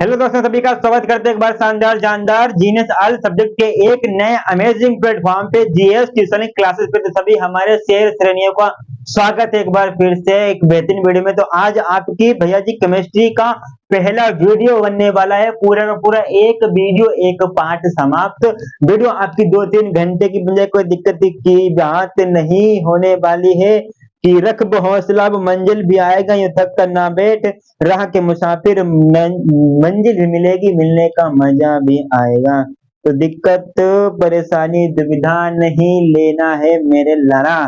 Hello दोस्तों, सभी का स्वागत करते हैं एक बार शानदार जानदार जीनियस ऑल सब्जेक्ट के एक नए अमेजिंग प्लेटफॉर्म पे जीएस ट्यूशन क्लासेस पे। तो सभी हमारे शेयर श्रेणियों का स्वागत है एक बार फिर से एक बेहतरीन वीडियो में। तो आज आपकी भैया जी केमिस्ट्री का पहला वीडियो बनने वाला है। पूरा का पूरा एक वीडियो, एक पार्ट समाप्त। वीडियो आपकी 2-3 घंटे की बजाय कोई दिक्कत की बात नहीं होने वाली है कि रख हौसला, अब मंजिल भी आएगा, यूं थक कर ना बैठ, राह के मुसाफिर मंजिल भी मिलेगी, मिलने का मजा भी आएगा। तो दिक्कत परेशानी दुविधा नहीं लेना है मेरे लाला।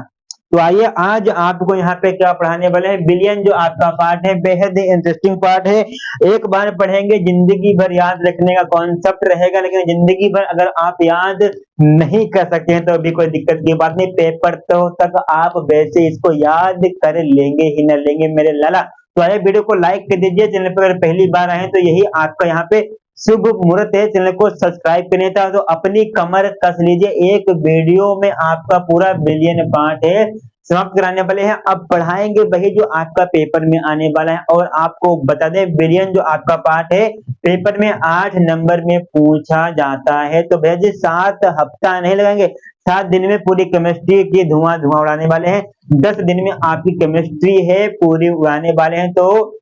तो आइए आज आपको यहाँ पे क्या पढ़ाने वाले हैं। बिलियन जो आपका पार्ट है बेहद इंटरेस्टिंग पार्ट है। एक बार पढ़ेंगे जिंदगी भर याद रखने का कॉन्सेप्ट रहेगा, लेकिन जिंदगी भर अगर आप याद नहीं कर सकते हैं तो अभी कोई दिक्कत की बात नहीं। पेपर तो तक आप वैसे इसको याद कर लेंगे ही न लेंगे मेरे लाला। तो आइए वीडियो को लाइक कर दीजिए। चैनल पर अगर पहली बार आए तो यही आपका यहाँ पे शुभ मुहूर्त है। चैनल को सब्सक्राइब करने था तो अपनी कमर कस लीजिए। एक वीडियो में आपका पूरा बिलियन पार्ट है समाप्त कराने वाले हैं। अब पढ़ाएंगे वही जो आपका पेपर में आने वाला है। और आपको बता दें बिलियन जो आपका पार्ट है पेपर में 8 नंबर में पूछा जाता है। तो भैया जी 7 हफ्ता नहीं लगाएंगे, 7 दिन में पूरी केमिस्ट्री की धुआं धुआं उड़ाने वाले हैं। 10 दिन में आपकी केमिस्ट्री है पूरी उड़ाने वाले हैं। तो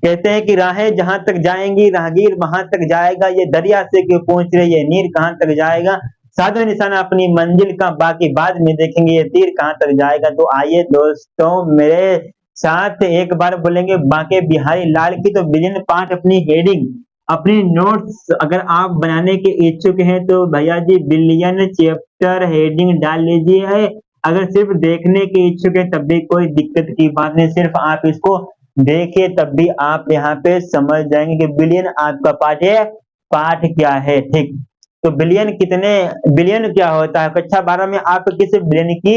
कहते हैं कि राहें जहां तक जाएंगी राहगीर वहां तक जाएगा, ये दरिया से क्यों पूछ रहे ये नीर कहां तक जाएगा, साधु निशाना अपनी मंजिल का बाकी बाद में देखेंगे ये तीर कहां तक जाएगा। तो आइए दोस्तों मेरे साथ एक बार बोलेंगे बांके बिहारी लाल की। तो बिलियन पार्ट अपनी हेडिंग, अपनी नोट्स अगर आप बनाने के इच्छुक हैं तो भैया जी बिलियन चैप्टर हेडिंग डाल लीजिए। अगर सिर्फ देखने के इच्छुक है तब भी कोई दिक्कत की बात नहीं, सिर्फ आप इसको देखिए तब भी आप यहाँ पे समझ जाएंगे कि बिलियन आपका पार्ट है, पार्ट क्या है। ठीक, तो बिलियन कितने, बिलियन क्या होता है। कक्षा 12 में आप किस बिलियन की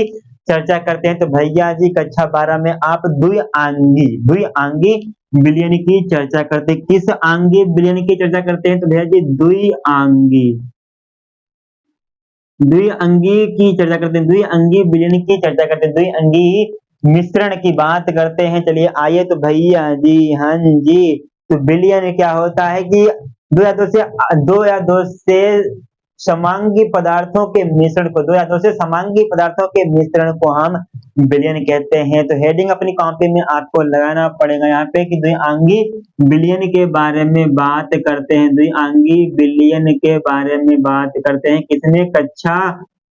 चर्चा करते हैं तो भैया जी कक्षा 12 में आप द्विआंगी बिलियन की चर्चा करते हैं। किस आंगी बिलियन की चर्चा करते हैं तो भैया जी द्विअंगी की चर्चा करते हैं, द्विअंगी बिलियन की चर्चा करते हैं, द्विअंगी मिश्रण की बात करते हैं। चलिए आइए तो भैया जी, हाँ जी, तो बिलियन क्या होता है कि दो या दो से समांगी पदार्थों के मिश्रण को, 2 या 2 से समांगी पदार्थों के मिश्रण को हम बिलियन कहते हैं। तो हेडिंग अपनी कॉपी में आपको लगाना पड़ेगा यहाँ पे कि द्विअंगी बिलियन के बारे में बात करते हैं, द्विअंगी बिलियन के बारे में बात करते हैं। किसने, कक्षा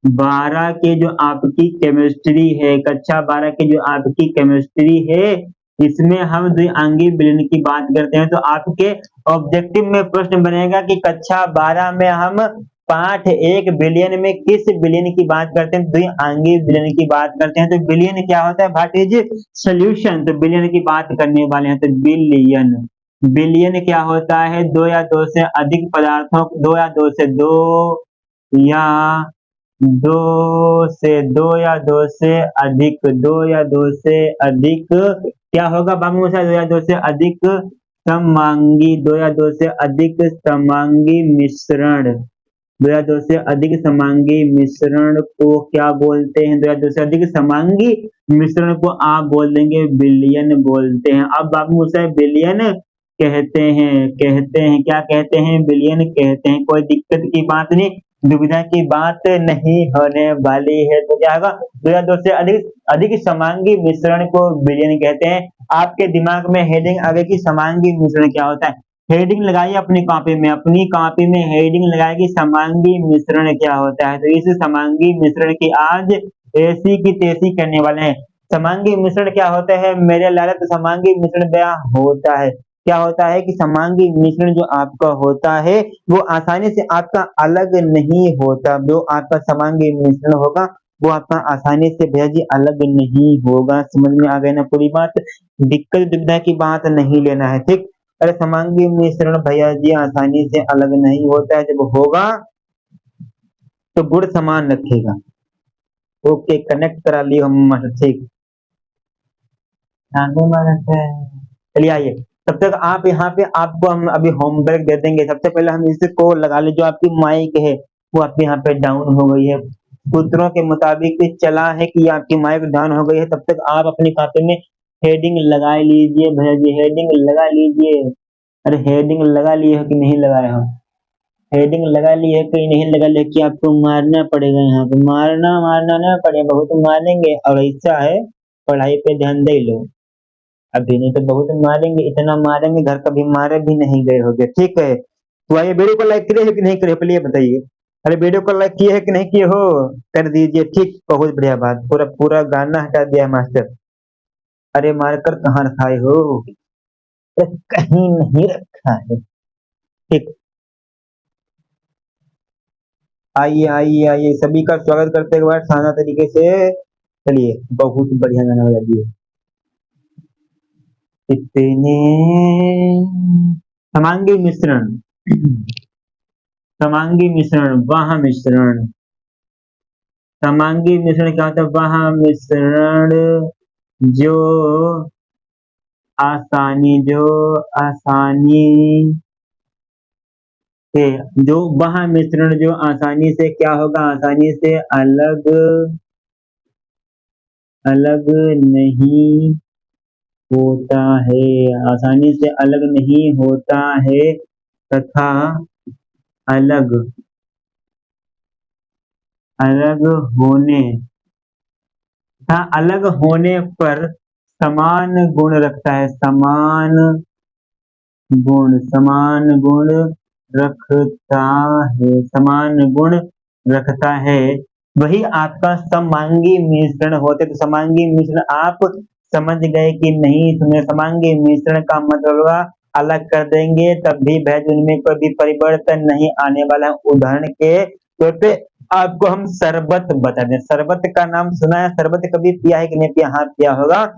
12 के जो आपकी केमिस्ट्री है, कक्षा 12 की जो आपकी केमिस्ट्री है इसमें हम द्विअंगी बिलियन की बात करते हैं। तो आपके ऑब्जेक्टिव में प्रश्न बनेगा कि कक्षा 12 में हम पाठ 1 बिलियन में किस बिलियन की बात करते हैं, द्विअंगी बिलियन की बात करते हैं। तो बिलियन क्या होता है, व्हाट इज सॉल्यूशन, तो बिलियन की बात करने वाले हैं। तो बिलियन, बिलियन क्या होता है, 2 या 2 से अधिक पदार्थों, 2 या 2 से 2 या 2 से 2 या 2 से अधिक, 2 या 2 से अधिक क्या होगा बाबू साहब, 2 या 2 से अधिक समांगी, 2 या 2 से अधिक समांगी मिश्रण, 2 या 2 से अधिक समांगी मिश्रण को क्या बोलते हैं, 2 या 2 से अधिक समांगी मिश्रण को आप बोल देंगे बिलियन बोलते हैं। अब बाबू साहब बिलियन कहते हैं क्या कहते हैं, बिलियन कहते हैं। कोई दिक्कत की बात नहीं, दुविधा की बात नहीं होने वाली है। तो क्या होगा, 2 या 2 से अधिक समांगी मिश्रण को बिलियन कहते हैं। आपके दिमाग में हेडिंग आगे की समांगी मिश्रण क्या होता है, हेडिंग लगाइए अपनी कॉपी में, अपनी कॉपी में हेडिंग लगाएगी समांगी मिश्रण क्या होता है। तो इस समांगी मिश्रण की आज ऐसी की तैसी करने वाले हैं। समांगी मिश्रण क्या होता है मेरे लाला, तो समांगी मिश्रण क्या होता है, क्या होता है कि समांगी मिश्रण जो आपका होता है वो आसानी से आपका अलग नहीं होता। जो आपका समांगी मिश्रण होगा वो आपका आसानी से भैया जी अलग नहीं होगा। समझ में आ गई ना पूरी बात, दिक्कत दुविधा की बात नहीं लेना है। ठीक, अरे समांगी मिश्रण भैया जी आसानी से अलग नहीं होता है, जब होगा तो गुण समान रखेगा। ओके, कनेक्ट करा लियो हम, ठीक, चलिए आइए। तब तक आप यहाँ पे, आपको हम अभी होमवर्क दे देंगे। सबसे पहले हम इसको लगा ले, जो आपकी माइक है वो आपके यहाँ पे डाउन हो गई है, सूत्रों के मुताबिक चला है कि आपकी माइक डाउन हो गई है। तब तक आप अपनी कॉपी में हेडिंग लगा लीजिए भैया जी, हेडिंग लगा लीजिए। अरे हेडिंग लगा लिए हो कि नहीं लगाए हो? हेडिंग लगा लिए हो कि नहीं लगा लिए कि आपको मारना पड़ेगा यहाँ पे? मारना मारना ना पड़े, बहुत मारेंगे। और ऐसा है, पढ़ाई पे ध्यान दे लो। अभी नहीं तो बहुत मारेंगे, इतना मारेंगे घर कभी मारे भी नहीं गए होगे, ठीक है? तो आइए, वीडियो को लाइक करे हो कि नहीं करे हो, पहले ये बताइए। अरे वीडियो को लाइक किए है कि नहीं किए हो? कर दीजिए, ठीक, बहुत बढ़िया बात। पूरा पूरा गाना हटा दिया है मास्टर। अरे मारकर कहाँ रखाए हो? अरे कहीं नहीं रखा है, ठीक। आइए आइए आइए, सभी का स्वागत करते हुए शानदार तरीके से। चलिए, बहुत बढ़िया गाना बजा दिए। इतने समांगी मिश्रण, समांगी मिश्रण, वह मिश्रण। समांगी मिश्रण क्या होता है? वह मिश्रण जो आसानी से, जो वह मिश्रण जो आसानी से क्या होगा? आसानी से अलग अलग नहीं होता है, आसानी से अलग नहीं होता है, तथा अलग अलग होने तथा अलग होने पर समान गुण रखता है, समान गुण रखता समान गुण रखता है। वही आपका समांगी मिश्रण होते। तो समांगी मिश्रण आप समझ गए कि नहीं? तुम्हें समांगी मिश्रण का मतलब अलग कर देंगे तब भी भैज उनमें कोई भी परिवर्तन नहीं आने वाला है। उदाहरण के तौर पे आपको हम शरबत बता दें। शरबत का नाम सुना है? शरबत कभी पिया है कि नहीं पिया? हाँ, पिया होगा।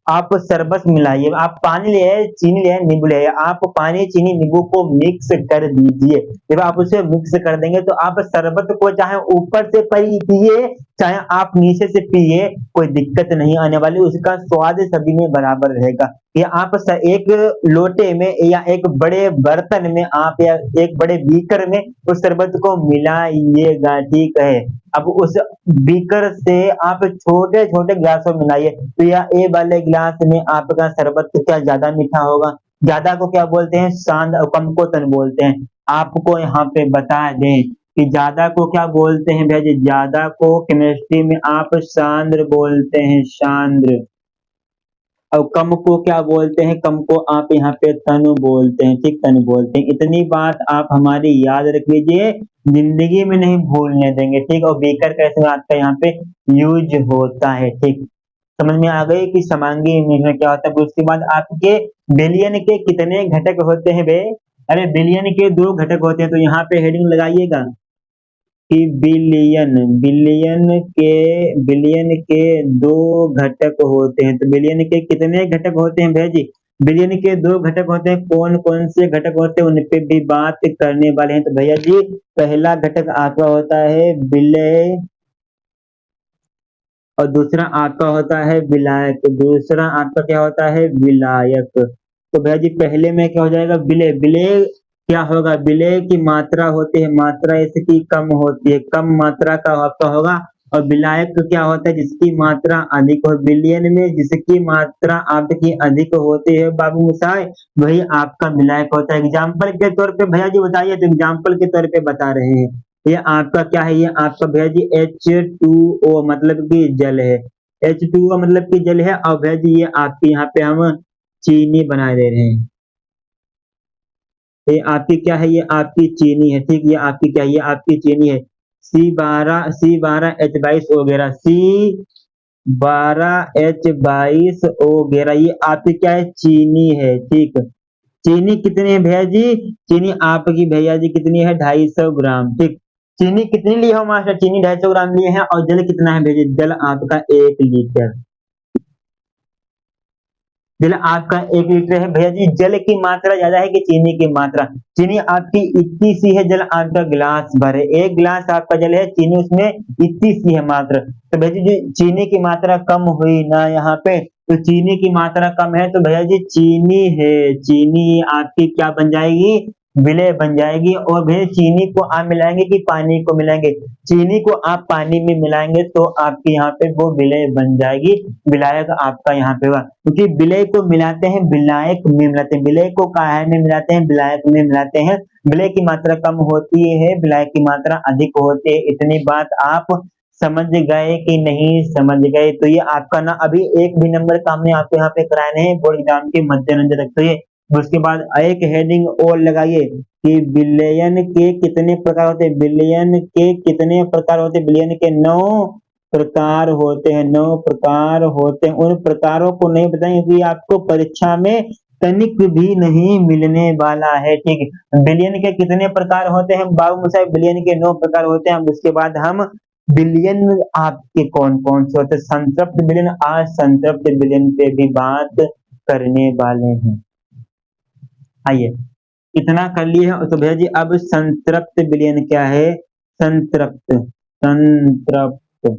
आप शरबत मिलाइए, आप पानी ले आए, चीनी ले आए, नींबू ले आए, आप पानी चीनी नींबू को मिक्स कर दीजिए। जब आप उसे मिक्स कर देंगे तो आप शरबत को चाहे ऊपर से पिए चाहे आप नीचे से पिए, कोई दिक्कत नहीं आने वाली, उसका स्वाद सभी में बराबर रहेगा। ये आप एक लोटे में या एक बड़े बर्तन में आप या एक बड़े बीकर में उस शरबत को मिलाइएगा, ठीक है? अब उस बीकर से आप छोटे छोटे गिलासों में मिलाइए। तो या ए वाले गिलास में आपका शरबत क्या ज्यादा मीठा होगा? ज्यादा को क्या बोलते हैं? शांत, और कम को तन बोलते हैं। आपको यहाँ पे बता दें कि ज्यादा को क्या बोलते हैं भैया जी? ज्यादा को केमिस्ट्री में आप सांद्र बोलते हैं, सांद्र। और कम को क्या बोलते हैं? कम को आप यहाँ पे तन बोलते हैं, ठीक, तन बोलते हैं। इतनी बात आप हमारी याद रख लीजिए, जिंदगी में नहीं भूलने देंगे, ठीक। और बेकर कैसे आपका यहाँ पे यूज होता है, ठीक। समझ में आ गई कि समांगी मिश्रण क्या होता है? उसके बाद आपके बिलियन के कितने घटक होते हैं बे? अरे बिलियन के 2 घटक होते हैं, तो यहाँ पे हेडिंग लगाइएगा कि बिलियन, बिलियन के 2 घटक होते हैं। तो बिलियन के कितने घटक होते हैं भैया जी? बिलियन के 2 घटक होते हैं। कौन कौन से घटक होते हैं उन पे भी बात करने वाले हैं। तो भैया जी, पहला घटक आपका होता है विलय, और दूसरा आपका होता है विलायक। दूसरा आपका क्या होता है? विलायक। तो भैया जी, पहले में क्या हो जाएगा? विलय। विलय क्या होगा? विलय की मात्रा होती है, मात्रा इसकी कम होती है, कम मात्रा का आपका होगा। और विलायक क्या होता है? जिसकी मात्रा अधिक हो। बिलियन में जिसकी मात्रा आपकी अधिक होती है बाबू मुसाए, वही आपका विलायक होता है। एग्जाम्पल के तौर पे भैया जी बताइए, तो एग्जाम्पल के तौर पे बता रहे हैं। ये आपका क्या है? ये आपका भैया जी H2O मतलब कि जल है। H2O मतलब कि जल है। और भैया जी, ये आपकी यहाँ पे हम चीनी बना दे रहे हैं। ये आपकी क्या है? ये आपकी चीनी है, ठीक। ये आपकी क्या है? ये आपकी चीनी है। C12H22 वगैरह, C12H22 वगैरह, ये आपकी क्या है? चीनी है, ठीक। चीनी कितनी है भैया जी? चीनी आपकी भैया जी कितनी है? 250 ग्राम, ठीक। चीनी कितनी ली हो मास्टर? चीनी 250 ग्राम लिए हैं। और जल कितना है भैया जी? जल आपका 1 लीटर। जल आपका 1 लीटर है भैया जी। जल की मात्रा ज्यादा है कि चीनी की मात्रा? चीनी आपकी इतनी सी है, जल आपका गिलास भर है। 1 गिलास आपका जल है, चीनी उसमें इतनी सी है मात्रा। तो भैया जी, चीनी की मात्रा कम हुई ना यहाँ पे? तो चीनी की मात्रा कम है तो भैया जी चीनी है, चीनी आपकी क्या बन जाएगी? विलय बन जाएगी। और भैया चीनी को आप मिलाएंगे कि पानी को मिलाएंगे? चीनी को आप पानी में मिलाएंगे तो आपके यहाँ पे वो विलय बन जाएगी, विलायक आपका यहाँ पे होगा। क्योंकि विलय को मिलाते हैं विलायक में मिलाते हैं, विलय को काहे में मिलाते हैं? विलायक में मिलाते हैं। विलय की मात्रा कम होती है, विलायक की मात्रा अधिक होती है। इतनी बात आप समझ गए कि नहीं समझ गए? तो ये आपका ना अभी एक भी नंबर का हमने आपको यहाँ पे कराने हैं बोर्ड एग्जाम के मद्देनजर रखते हुए। उसके बाद एक हेडिंग और लगाइए कि बिलियन के कितने प्रकार होते हैं? बिलियन के कितने प्रकार होते हैं? बिलियन के 9 प्रकार होते हैं, 9 प्रकार होते हैं। उन प्रकारों को नहीं बताएंगे क्योंकि आपको परीक्षा में तनिक भी नहीं मिलने वाला है, ठीक है। बिलियन के कितने प्रकार होते हैं बाबू मुसाहिब? बिलियन के 9 प्रकार होते हैं। उसके बाद हम बिलियन आपके कौन कौन से होते हैं? संतृप्त बिलियन, असंतृप्त बिलियन पे भी बात करने वाले हैं। आइए इतना कर लिए हैं तो भैया जी अब संतृप्त बिलियन क्या है? संतृप्त, संतृप्त,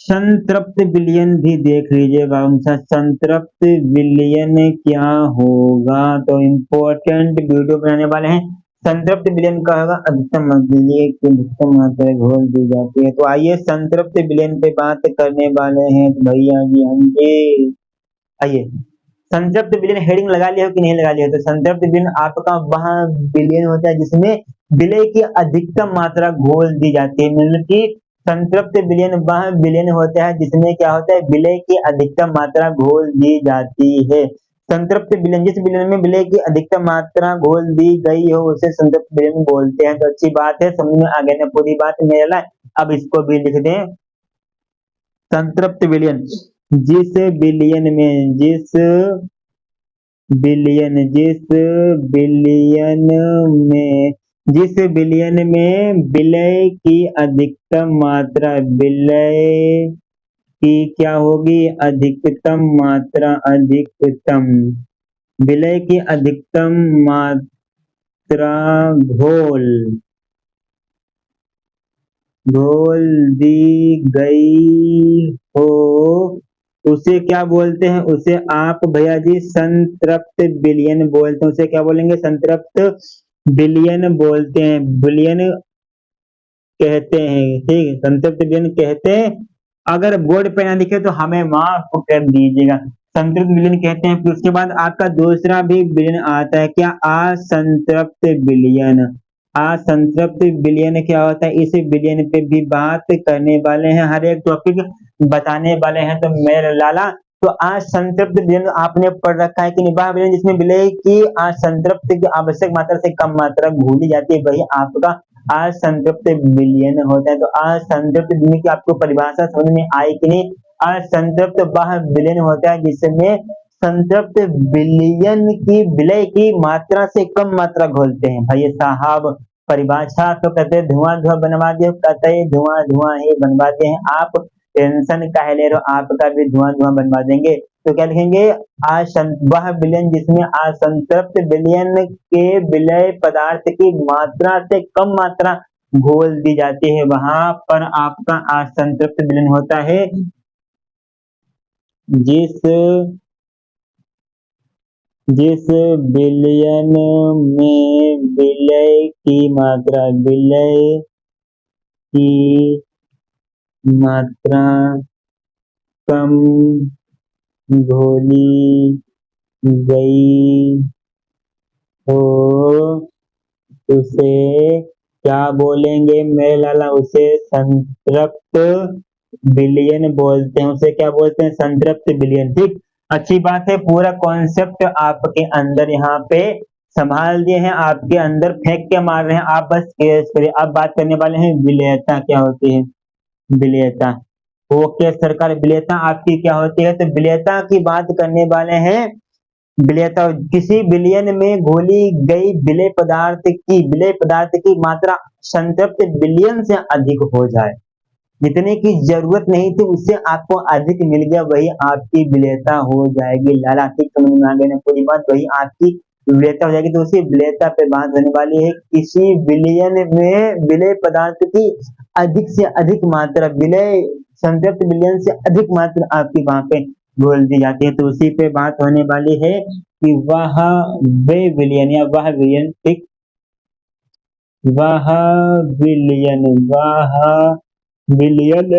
संतृप्त विलयन भी देख लीजिएगा। संतृप्त विलयन क्या होगा? तो इम्पोर्टेंट वीडियो बनाने वाले हैं। संतृप्त विलयन का होगा अधिकतम विलय की अधिकतम मात्रा घोल दी जाती है। तो आइए संतृप्त विलयन पे बात करने वाले हैं तो भैया जी हम आइए संतृप्त विलयन हेडिंग लगा लिया हो कि नहीं लगा लिया? तो संतृप्त विलयन आपका वहां विलयन होता है जिसमें विलय की अधिकतम मात्रा घोल दी जाती है। मतलब कि संतृप्त विलयन वह विलयन होता है जिसमें क्या होता है? विलय की अधिकतम मात्रा घोल दी जाती है। संतृप्त विलयन, जिस विलयन में विलय की अधिकतम मात्रा घोल दी गई हो उसे संतृप्त विलयन बोलते हैं। तो अच्छी बात है, समझ में आ गया ना पूरी बात मेरा? अब इसको भी लिख दें। संतृप्त विलयन जिस विलयन में जिस विलयन में विलय की अधिकतम मात्रा, विलय की क्या होगी? अधिकतम मात्रा, अधिकतम विलय की अधिकतम मात्रा घोल दी गई हो उसे क्या बोलते हैं? उसे आप भैया जी संतृप्त विलयन बोलते हैं। उसे क्या बोलेंगे? संतृप्त विलयन बोलते हैं, विलयन कहते हैं, ठीक है, संतृप्त विलयन कहते हैं। अगर बोर्ड पे ना दिखे तो हमें माफ कर दीजिएगा, संतृप्त विलयन कहते हैं। फिर उसके बाद आपका दूसरा भी विलयन आता है, क्या? असंतृप्त विलयन। असंतृप्त विलयन क्या होता है? इस विलयन पे भी बात करने वाले हैं, हर एक टॉपिक बताने वाले हैं। तो मेरे लाला तो असंतृप्त विलयन आपने पढ़ रखा है कि नहीं? वह विलयन जिसमें विलय की असंतृप्त की आवश्यक मात्रा से कम मात्रा घोली जाती है वही आपका असंतृप्त विलयन होता है। तो असंतृप्त विलयन की आपको परिभाषा समझ में आई कि नहीं? असंतृप्त वह विलयन होता है जिसमें संतृप्त विलयन की विलय की मात्रा से कम मात्रा घोलते हैं। भाई साहब परिभाषा तो कहते हैं धुआं धुआं बनवा दिए, कहते हैं धुआं धुआं ही बनवाते हैं। आप टेंशन काहे ले रहे हो? आपका भी धुआं धुआं बनवा देंगे। तो क्या लिखेंगे? वह विलयन जिसमें असंतृप्त विलयन के विलय पदार्थ की मात्रा से कम मात्रा घोल दी जाती है वहां पर आपका असंतृप्त विलयन होता है। जिस विलयन में विलय की मात्रा कम घोली गई हो उसे क्या बोलेंगे मेरे लाला? उसे संतृप्त विलयन बोलते हैं। उसे क्या बोलते हैं? संतृप्त विलयन, ठीक। अच्छी बात है, पूरा कॉन्सेप्ट आपके अंदर यहाँ पे संभाल दिए हैं, आपके अंदर फेंक के मार रहे हैं, आप बस केस करिए। अब बात करने वाले हैं विलयता क्या होती है। विलयता, ओके सरकार, विलयता आपकी क्या होती है? तो विलयता की बात करने वाले हैं। विलयता किसी विलयन में घोली गई विलय पदार्थ की मात्रा संतृप्त विलयन से अधिक हो जाए, जितने की जरूरत नहीं थी उससे आपको अधिक मिल गया, वही आपकी विलयता हो जाएगी। लाला ठीक समझ में आ गई ना पूरी बात? वही आपकी विलयता हो जाएगी। तो उसी विलयता पे बात होने वाली है। किसी विलयन में विलय पदार्थ की अधिक से अधिक मात्रा, विलय संतृप्त विलयन से अधिक मात्रा आपकी वहां पे बोल दी जाती है। तो उसी पे बात होने वाली है कि वे विलियन या वह विलियन, ठीक, वह विलियन, वह विलियन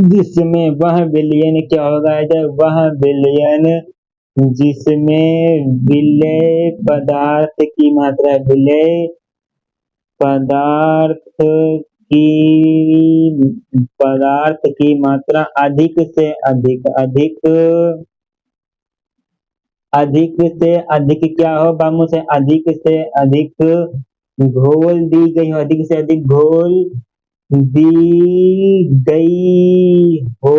जिसमें वह विलियन क्या होगा, जब वह विलियन जिसमें विलेय पदार्थ की पदार्थ की मात्रा अधिक से अधिक क्या हो बाबू, से अधिक घोल दी गई हो, अधिक से अधिक घोल दी गई हो,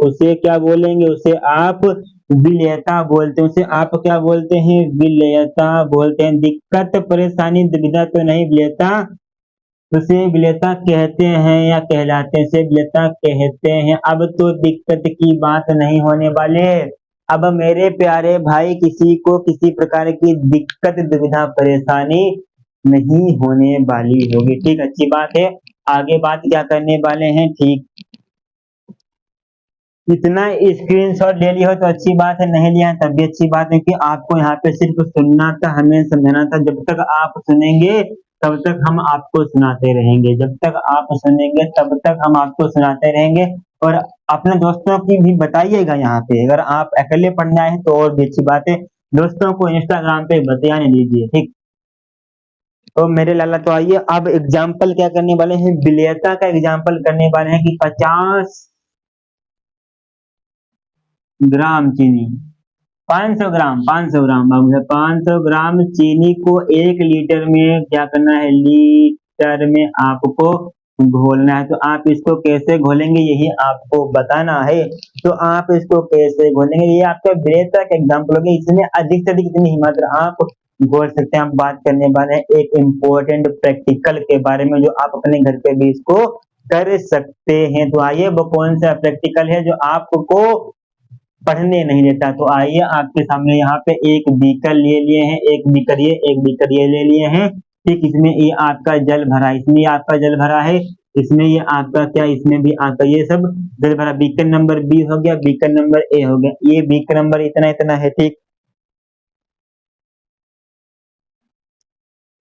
उसे क्या बोलेंगे, उसे आप विलेयता बोलते हैं। उसे आप क्या बोलते हैं, विलेयता बोलते हैं। दिक्कत परेशानी दुविधा तो नहीं, विलेयता, उसे विलेयता कहते हैं या कहलाते हैं, उसे विलेयता कहते हैं। अब तो दिक्कत की बात नहीं होने वाले। अब मेरे प्यारे भाई किसी को किसी प्रकार की दिक्कत दुविधा परेशानी नहीं होने वाली होगी, ठीक, अच्छी बात है। आगे बात क्या करने वाले हैं, ठीक, इतना स्क्रीनशॉट ले लिया हो तो अच्छी बात है, नहीं लिया है तब भी अच्छी बात है कि आपको यहाँ पे सिर्फ सुनना था, हमें समझाना था। जब तक आप सुनेंगे तब तक हम आपको सुनाते रहेंगे, जब तक आप सुनेंगे तब तक हम आपको सुनाते रहेंगे। और अपने दोस्तों की भी बताइएगा, यहाँ पे अगर आप अकेले पढ़ने आए हैं तो और भी अच्छी बात है, दोस्तों को इंस्टाग्राम पे बताने दीजिए, ठीक। तो मेरे लाला तो आइए अब एग्जाम्पल क्या करने वाले हैं, विलेयता का एग्जाम्पल करने वाले हैं कि 50 ग्राम चीनी, 500 ग्राम बाबू, 500 ग्राम चीनी को 1 लीटर में क्या करना है, लीटर में आपको घोलना है। तो आप इसको कैसे घोलेंगे यही आपको बताना है। तो आप इसको कैसे घोलेंगे, ये आपका विलेयता का एग्जाम्पल हो गया। इसमें अधिक से अधिक इतनी ही मात्रा आप घोल सकते हैं। हम बात करने वाले हैं एक इम्पोर्टेंट प्रैक्टिकल के बारे में, जो आप अपने घर पे भी इसको कर सकते हैं। तो आइए वो कौन सा प्रैक्टिकल है जो आपको पढ़ने नहीं देता। तो आइए आपके सामने यहाँ पे एक बीकर ले लिए हैं, एक बीकर ये ले लिए हैं, ठीक। इसमें ये आपका जल भरा है, इसमें आपका जल भरा है, इसमें ये आपका क्या, इसमें भी आपका ये सब जल भरा। बीकर नंबर बी हो गया, बीकर नंबर ए हो गया, ये बीकर नंबर इतना इतना है, ठीक।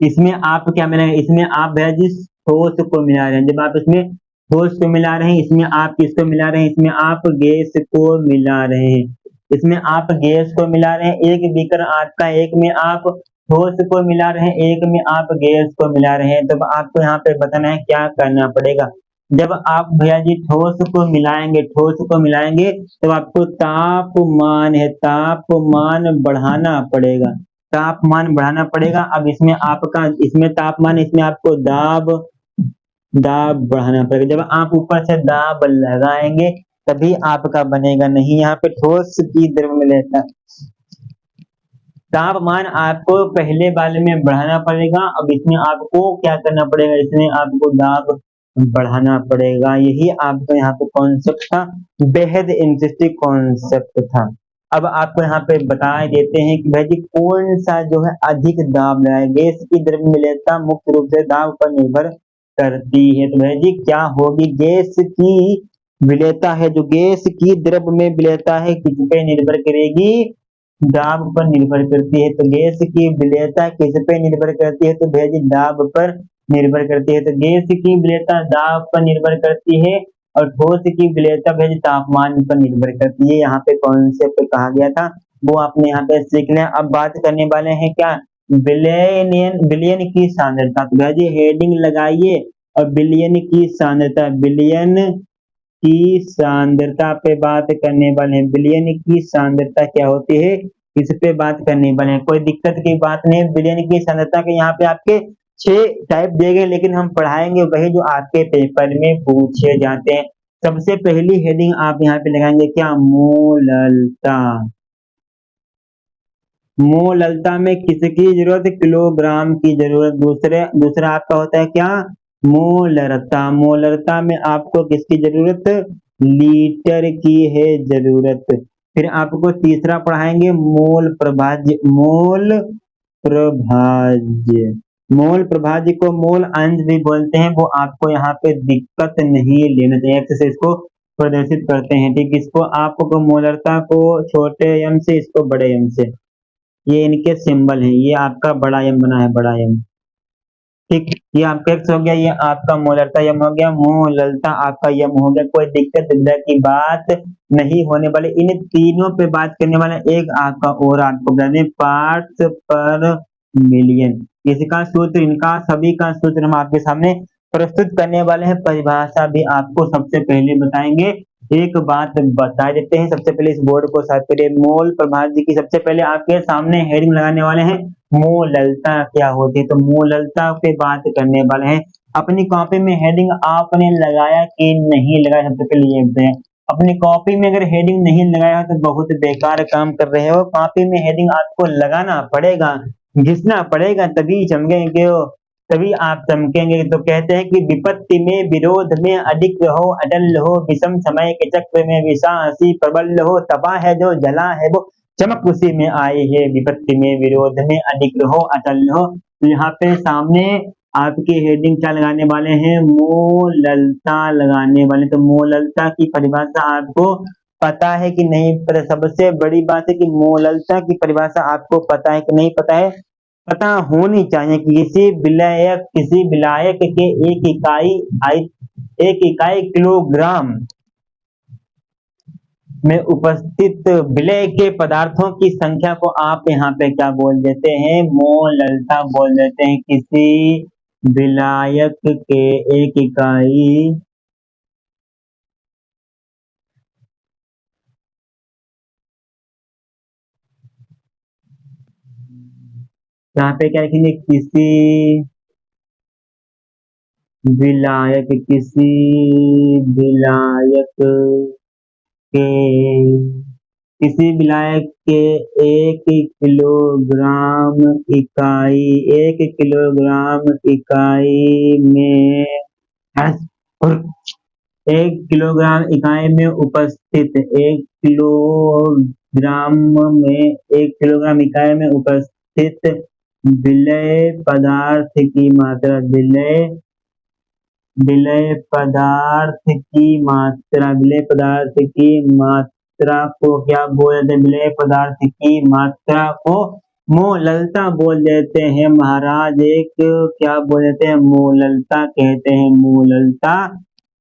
इसमें आप क्या मिलाएंगे, इसमें आप भैया जी ठोस को मिला रहे हैं। जब आप इसमें ठोस को मिला रहे हैं, इसमें आप किसको मिला रहे हैं, इसमें आप गैस को मिला रहे हैं, इसमें आप गैस को मिला रहे हैं। एक बीकर आपका, एक में आप ठोस को मिला रहे हैं, एक में आप गैस को मिला रहे हैं। तब आपको यहाँ पे बताना है क्या करना पड़ेगा। जब आप भैया जी ठोस को मिलाएंगे तो आपको तापमान बढ़ाना पड़ेगा, तापमान बढ़ाना पड़ेगा। अब इसमें आपका, इसमें तापमान, इसमें आपको दाब बढ़ाना पड़ेगा। जब आप ऊपर से दाब लगाएंगे तभी आपका बनेगा, नहीं यहाँ पे ठोस की द्रव में लेता। तापमान आपको पहले वाले में बढ़ाना पड़ेगा, अब इसमें आपको क्या करना पड़ेगा, इसमें आपको दाब बढ़ाना पड़ेगा। यही आपको यहाँ पे कॉन्सेप्ट था, बेहद इंटरेस्टिंग कॉन्सेप्ट था। अब आपको यहाँ पे बता देते हैं कि भाई जी कौन सा जो है अधिक दाब है। गैस की द्रव विलेयता मुख्य रूप से दाब पर निर्भर करती है। तो भाई जी क्या होगी, गैस की विलेयता है, जो गैस की द्रव में विलेयता है किस पे निर्भर करेगी, दाब पर निर्भर करती है। तो गैस की विलेयता किस पे निर्भर करती है, तो भैया जी दाब पर निर्भर करती है। तो गैस की विलेयता दाब पर निर्भर करती है और ठोस की विलेयता भैया जी तापमान पर निर्भर करती है। यहाँ पे कॉन्सेप्ट कहा गया था वो आपने यहाँ पे सीख लिया। अब बात करने वाले हैं क्या, बिलियन की सांद्रता। तो भैया जी हेडिंग लगाइए और बिलियन की सांद्रता, बिलियन की सांद्रता पे बात करने वाले हैं। बिलियन की सांद्रता क्या होती है इस पे बात करने वाले हैं। कोई दिक्कत की बात नहीं। बिलियन की सांद्रता के यहाँ पे आपके 6 टाइप दिए गए, लेकिन हम पढ़ाएंगे वही जो आपके पेपर में पूछे जाते हैं। सबसे पहली हेडिंग आप यहाँ पे लगाएंगे क्या, मोललता। मोललता में किसकी जरूरत, किलोग्राम की जरूरत। दूसरा आपका होता है क्या, मोलरता। मोलरता में आपको किसकी जरूरत, लीटर की है जरूरत। फिर आपको तीसरा पढ़ाएंगे मोल प्रभाज्य। मोल प्रभाज्य को मोल अंश भी बोलते हैं, वो आपको यहाँ पे दिक्कत नहीं लेना चाहिए, अच्छे से इसको प्रदर्शित करते हैं। ठीक, इसको आपको मोलरता को छोटे एम से, इसको बड़े एम से, ये इनके सिंबल हैं। ये आपका बड़ा एम बना है, बड़ा एम। ठीक, ये आपका एक्स हो गया, ये आपका मोलरता यम हो गया, मोललता आपका यम हो गया। कोई दिक्कत की बात नहीं होने वाली। इन तीनों पे बात करने वाला एक आपका और आपको बता दें, पार्ट्स पर मिलियन। इसका सूत्र, इनका सभी का सूत्र हम आपके सामने प्रस्तुत करने वाले हैं। परिभाषा भी आपको सबसे पहले बताएंगे। एक बात बता देते हैं, सबसे पहले इस बोर्ड को साफ करिए। मोल प्रभात जी की सबसे पहले आपके सामने हेडिंग लगाने वाले हैं, मोललता क्या होती है। तो मोललता पे बात करने वाले हैं। अपनी कॉपी में हेडिंग आपने लगाया कि नहीं लगाया, सबसे पहले ये बताएं। अपनी कॉपी में अगर हेडिंग नहीं लगाया तो बहुत बेकार काम कर रहे हो। कॉपी में हेडिंग आपको लगाना पड़ेगा, घिसना पड़ेगा, तभी चमकेंगे हो, तभी आप चमकेंगे। तो कहते हैं कि विपत्ति में, विरोध में अडिग हो, अटल हो, विषम समय के चक्र में विषासी प्रबल हो, तबाह है जो जला है वो चमक उसी में आई है। विपत्ति में, विरोध में अडिग हो, अटल हो। तो यहाँ पे सामने आपकी हेडिंग क्या लगाने वाले हैं, मोललता लगाने वाले। तो मोललता की परिभाषा आपको पता है कि नहीं पता। सबसे बड़ी बात है कि मोललता की परिभाषा आपको पता है कि नहीं पता है, पता होनी चाहिए कि किसी विलायक के एक इकाई किलोग्राम में उपस्थित विलय के पदार्थों की संख्या को आप यहाँ पे क्या बोल देते हैं, मोललता बोल देते हैं। किसी विलायक के एक इकाई यहाँ पे क्या लिखेंगे, किसी विलायक के किसी विलायक के एक किलोग्राम इकाई में 1 किलोग्राम इकाई में उपस्थित 1 किलोग्राम इकाई में उपस्थित विलय पदार्थ की मात्रा, विलय पदार्थ की मात्रा को क्या बोल देते हैं, विलय पदार्थ की मात्रा को मोललता बोल देते हैं महाराज। एक क्या बोल देते हैं, मोललता कहते हैं, मोललता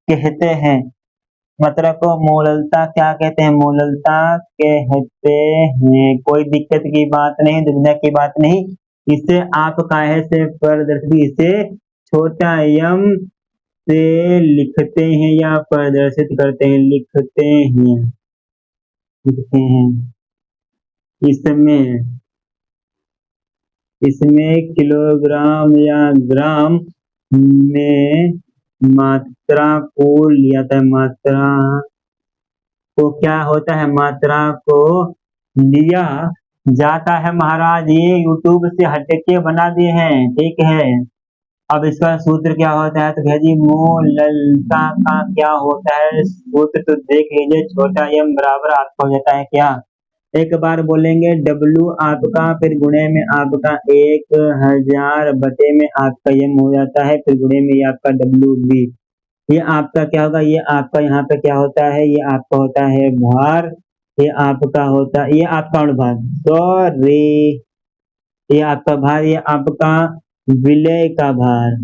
कहते हैं। मात्रा को मोललता क्या कहते हैं, मोललता कहते हैं। कोई दिक्कत की बात नहीं, दुविधा की बात नहीं। इसे आप काहे से प्रदर्शित, इसे छोटा यम से लिखते हैं या प्रदर्शित करते हैं, लिखते हैं। इसमें किलोग्राम या ग्राम में मात्रा को लिया था, मात्रा को क्या होता है, मात्रा को लिया जाता है महाराज। ये यूट्यूब से हटके बना दिए हैं, ठीक है। अब इसका सूत्र क्या होता है, तो भैया जी मोललता का क्या होता है सूत्र, तो देख लीजिए। छोटा एम बराबर आपका हो जाता है क्या, एक बार बोलेंगे W आपका, फिर गुणे में आपका 1000 बटे में आपका एम हो जाता है, फिर गुणे में ये आपका WB। ये आपका क्या होगा, ये आपका यहाँ पे क्या होता है, ये आपका होता है भार, ये आपका होता है, ये आपका अनुभार, सॉरी, ये आपका भार, ये आपका विलय का भार,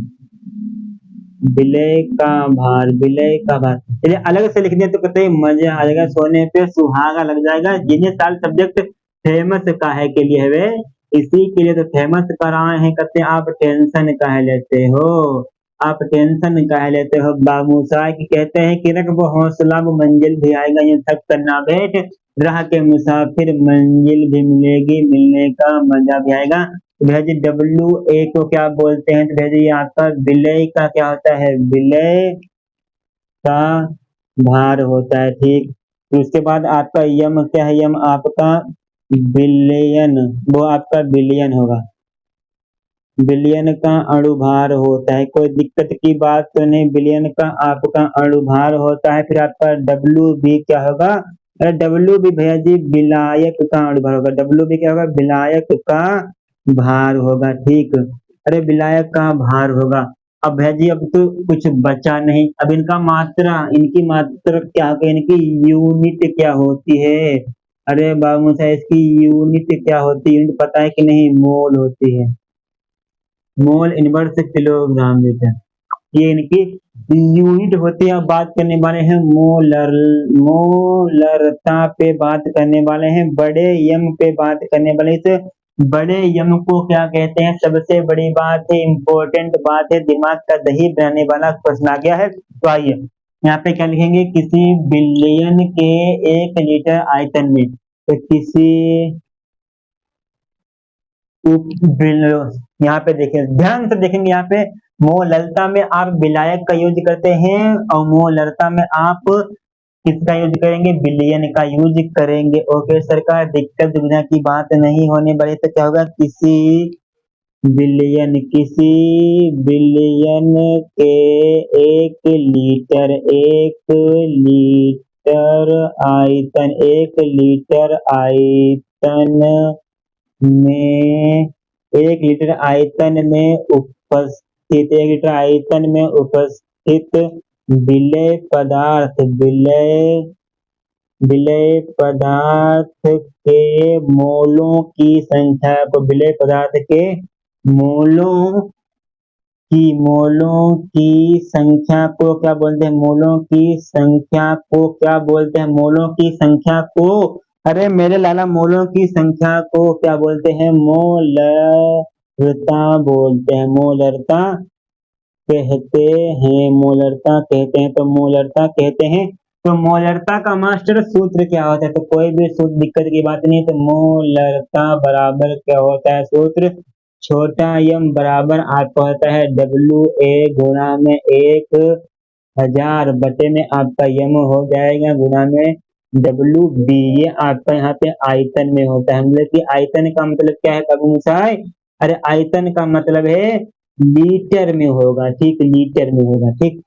विलय का भार, विलय का भार। चलिए अलग से लिख दिया तो कहते मजा आ जाएगा, सोने पे सुहागा लग जाएगा। जिन्हें साल सब्जेक्ट फेमस काहे के लिए है, इसी के लिए तो फेमस कराए हैं। कहते आप टेंशन काहे लेते हो, आप टेंशन काहे लेते हो। बाबू साहब कहते हैं कि रख वो हौसला, वो मंजिल भी आएगा, ये थक कर ना बैठ, राह के मुसाफिर मंजिल भी मिलेगी, मिलने का मजा भी आएगा। भैया जी WA को क्या बोलते हैं, तो भैया जी आपका विलय का क्या होता है, विलय का भार होता है, ठीक। तो उसके बाद आपका यम क्या है, यम आपका बिलियन, वो आपका बिलियन होगा, बिलियन का अणुभार होता है। कोई दिक्कत की बात तो नहीं, बिलियन का आपका अणुभार होता है। फिर आपका WB क्या होगा, अरे WB भैया जी विलायक का अणुभार होगा, WB क्या होगा, विलायक का भार होगा, ठीक। अरे विलायक का भार होगा। अब भैया जी अब तो कुछ बचा नहीं, अब इनकी मात्रा क्या होगी, इनकी यूनिट क्या होती है? अरे बाबू साहब इसकी यूनिट क्या होती है, यूनिट पता है कि नहीं? मोल होती है, मोल इनवर्स किलोग्राम लीटर, ये इनकी यूनिट होती है। अब बात करने वाले हैं मोलरता पे बात करने वाले हैं, बड़े यम पे बात करने वाले। इस बड़े यम को क्या कहते हैं? सबसे बड़ी बात है, इंपॉर्टेंट बात है, दिमाग का दही बनाने वाला क्वेश्चन आ गया है। तो आइए यहाँ पे क्या लिखेंगे, किसी बिलियन के 1 लीटर आयतन में, तो किसी यहाँ पे देखें, ध्यान से देखेंगे, यहाँ पे मोलरता में आप विलायक का यूज करते हैं और मोलरता में आप किसका यूज करेंगे? बिलियन का यूज करेंगे। ओके सरकार, दिक्कत दुविधा की बात नहीं होने वाली। तो क्या होगा, किसी बिलियन के 1 लीटर आयतन में 1 लीटर आयतन में उपस्थित विलय पदार्थ के मोलों की संख्या को क्या बोलते हैं? मोलों की संख्या को, अरे मेरे लाला, मोलों की संख्या को क्या बोलते हैं? मोलरता बोलते हैं, मोलरता कहते हैं। तो मोलरता का मास्टर सूत्र क्या होता है? तो कोई भी सूत्र दिक्कत की बात नहीं है। तो मोलरता बराबर क्या होता है सूत्र? छोटा यम बराबर आपका होता है WA गुणा में 1000 बटे में आपका यम हो जाएगा गुणा में WB, ये आपका यहाँ पे आयतन में होता है। मतलब कि आयतन का मतलब क्या है बाबू मुसाई? अरे आयतन का मतलब है लीटर में होगा, ठीक, लीटर में होगा, ठीक।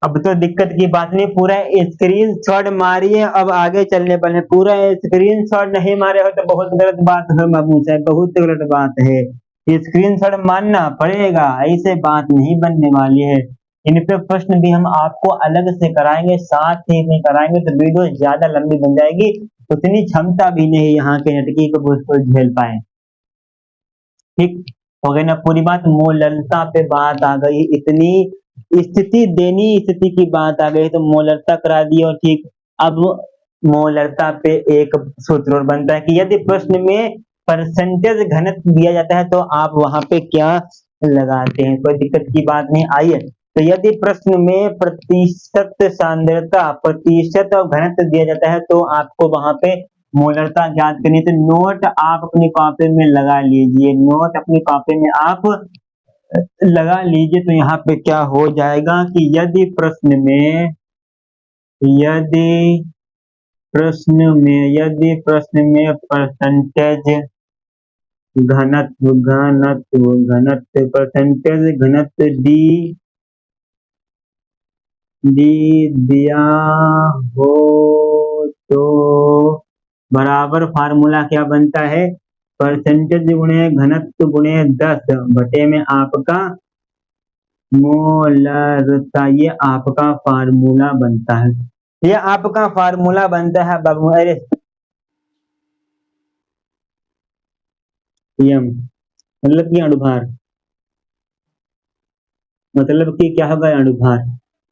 अब तो दिक्कत की बात नहीं, पूरा स्क्रीन शॉट मारिए, अब आगे चलने वाले। पूरा स्क्रीन शॉट नहीं मारे हो तो बहुत गलत बात है बाबू साहब, बहुत गलत बात है। स्क्रीन शॉट मारना पड़ेगा, ऐसे बात नहीं बनने वाली है। इन पे प्रश्न भी हम आपको अलग से कराएंगे, साथ ही में कराएंगे, तो वीडियो ज्यादा लंबी बन जाएगी, उतनी क्षमता भी नहीं यहाँ के नटकी को उसको झेल पाए, ठीक हो गई ना पूरी बात। मोलरता पे बात आ गई, इतनी स्थिति की बात आ गई, तो मोलरता करा दी और ठीक। अब मोलरता पे एक सूत्र और बनता है कि यदि प्रश्न में परसेंटेज घनत्व दिया जाता है तो आप वहां पे क्या लगाते हैं? कोई दिक्कत की बात नहीं। आइए, तो यदि प्रश्न में प्रतिशत सांद्रता, प्रतिशत और घनत्व दिया जाता है तो आपको वहां पे मोलरता ज्ञात करनी। तो नोट आप अपनी कॉपी में लगा लीजिए, नोट अपनी कॉपी में आप लगा लीजिए। तो यहाँ पे क्या हो जाएगा कि यदि प्रश्न में परसेंटेज घनत्व डी दिया हो तो बराबर फार्मूला क्या बनता है? परसेंटेज गुणे घनत्व गुणे 10 बटे में आपका मोलरता, ये आपका फार्मूला बनता है, ये आपका फार्मूला बनता है बाबू। अरे यम मतलब कि अणुभार, मतलब कि क्या होगा? अणुभार।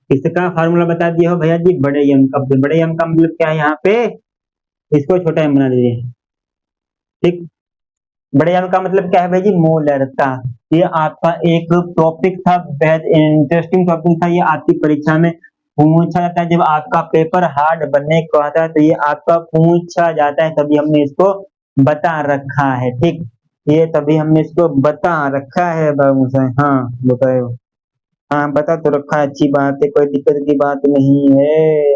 इसका फार्मूला बता दिया हो भैया जी, बड़े यम का। बड़े यम का मतलब क्या है? यहाँ पे इसको छोटा यम बना दीजिए, ठीक। बड़े यम का मतलब क्या है भाई जी? मोलरता। ये आपका एक टॉपिक था, बेहद इंटरेस्टिंग टॉपिक था, ये आपकी परीक्षा में पूछा जाता है। जब आपका पेपर हार्ड बनने को आता है तो ये आपका पूछा जाता है, तभी हमने इसको बता रखा है, ठीक। ये तभी हमने इसको बता रखा है बाबू साहब। हाँ बताओ, हाँ बता तो रखा है, अच्छी बात है, कोई दिक्कत की बात नहीं है।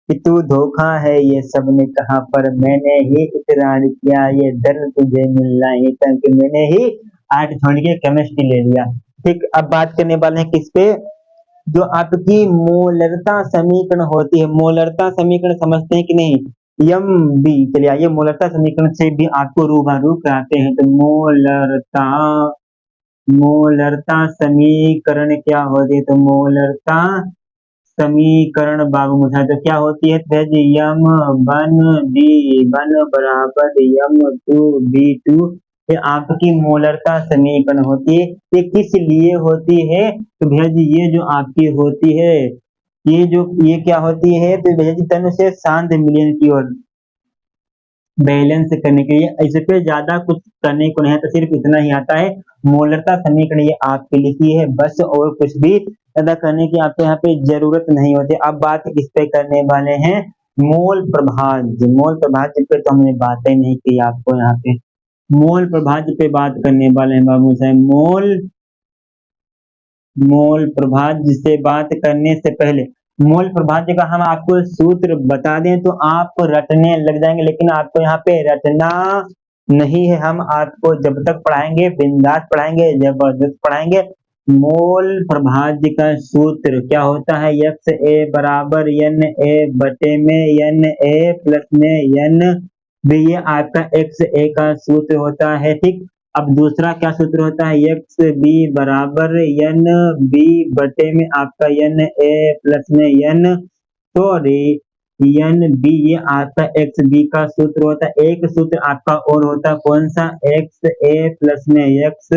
कि तू धोखा है ये सबने कहा, पर मैंने ही इकरार किया, ये दर्द तुझे मिलना ही था कि मैंने ही आर्ट छोड़ के केमिस्ट्री ले लिया, ठीक। अब बात करने वाले हैं किस पे? जो आपकी मोलरता समीकरण होती है, मोलरता समीकरण समझते हैं कि नहीं? यम बी, चलिए आइए मोलरता समीकरण से भी आपको रूबरू कराते हैं। तो मोलरता मोलरता समीकरण क्या होती है? तो मोलरता समीकरण बाबू मुझा तो क्या होती है? तो जी यम वन डी वन बराबर यम टू बी टू, ये आपकी मोलरता समीकरण होती है। ये किस लिए होती है? तो भैया जी ये जो आपकी होती है, ये क्या होती है? तो भैया जी तनु से शांत मिलियन की ओर बैलेंस करने के लिए, इस पे ज्यादा कुछ करने को नहीं है, तो सिर्फ इतना ही आता है। मोलरता समीकरण ये आपके लिखी है बस, और कुछ भी ज्यादा करने की आपको यहाँ पे जरूरत नहीं होती। अब बात किस पे करने वाले हैं? मोल प्रभाज्य। मोल प्रभाज्य पे तो हमने बातें नहीं की आपको यहाँ पे। मोल प्रभाज्य पे बात करने वाले हैं बाबू साहब। मोल प्रभाज्य से बात करने से पहले, मोल प्रभाज्य का हम आपको सूत्र बता दें तो आप रटने लग जाएंगे, लेकिन आपको यहाँ पे रटना नहीं है। हम आपको जब तक पढ़ाएंगे बिंदास पढ़ाएंगे, जबरदस्त पढ़ाएंगे। मोल प्रभाज्य का सूत्र क्या होता है? एक्स ए बराबर एन ए बटे में एन ए प्लस में एन बी, ये आपका एक्स ए का सूत्र होता है। ठीक, अब दूसरा क्या सूत्र होता है? एक्स बी बराबर एन बी बटे में आपका एन ए प्लस में एन, सॉरी एन बी, ये आपका एक्स बी का सूत्र होता है। एक सूत्र आपका और होता है, कौन सा? एक्स ए प्लस में एक्स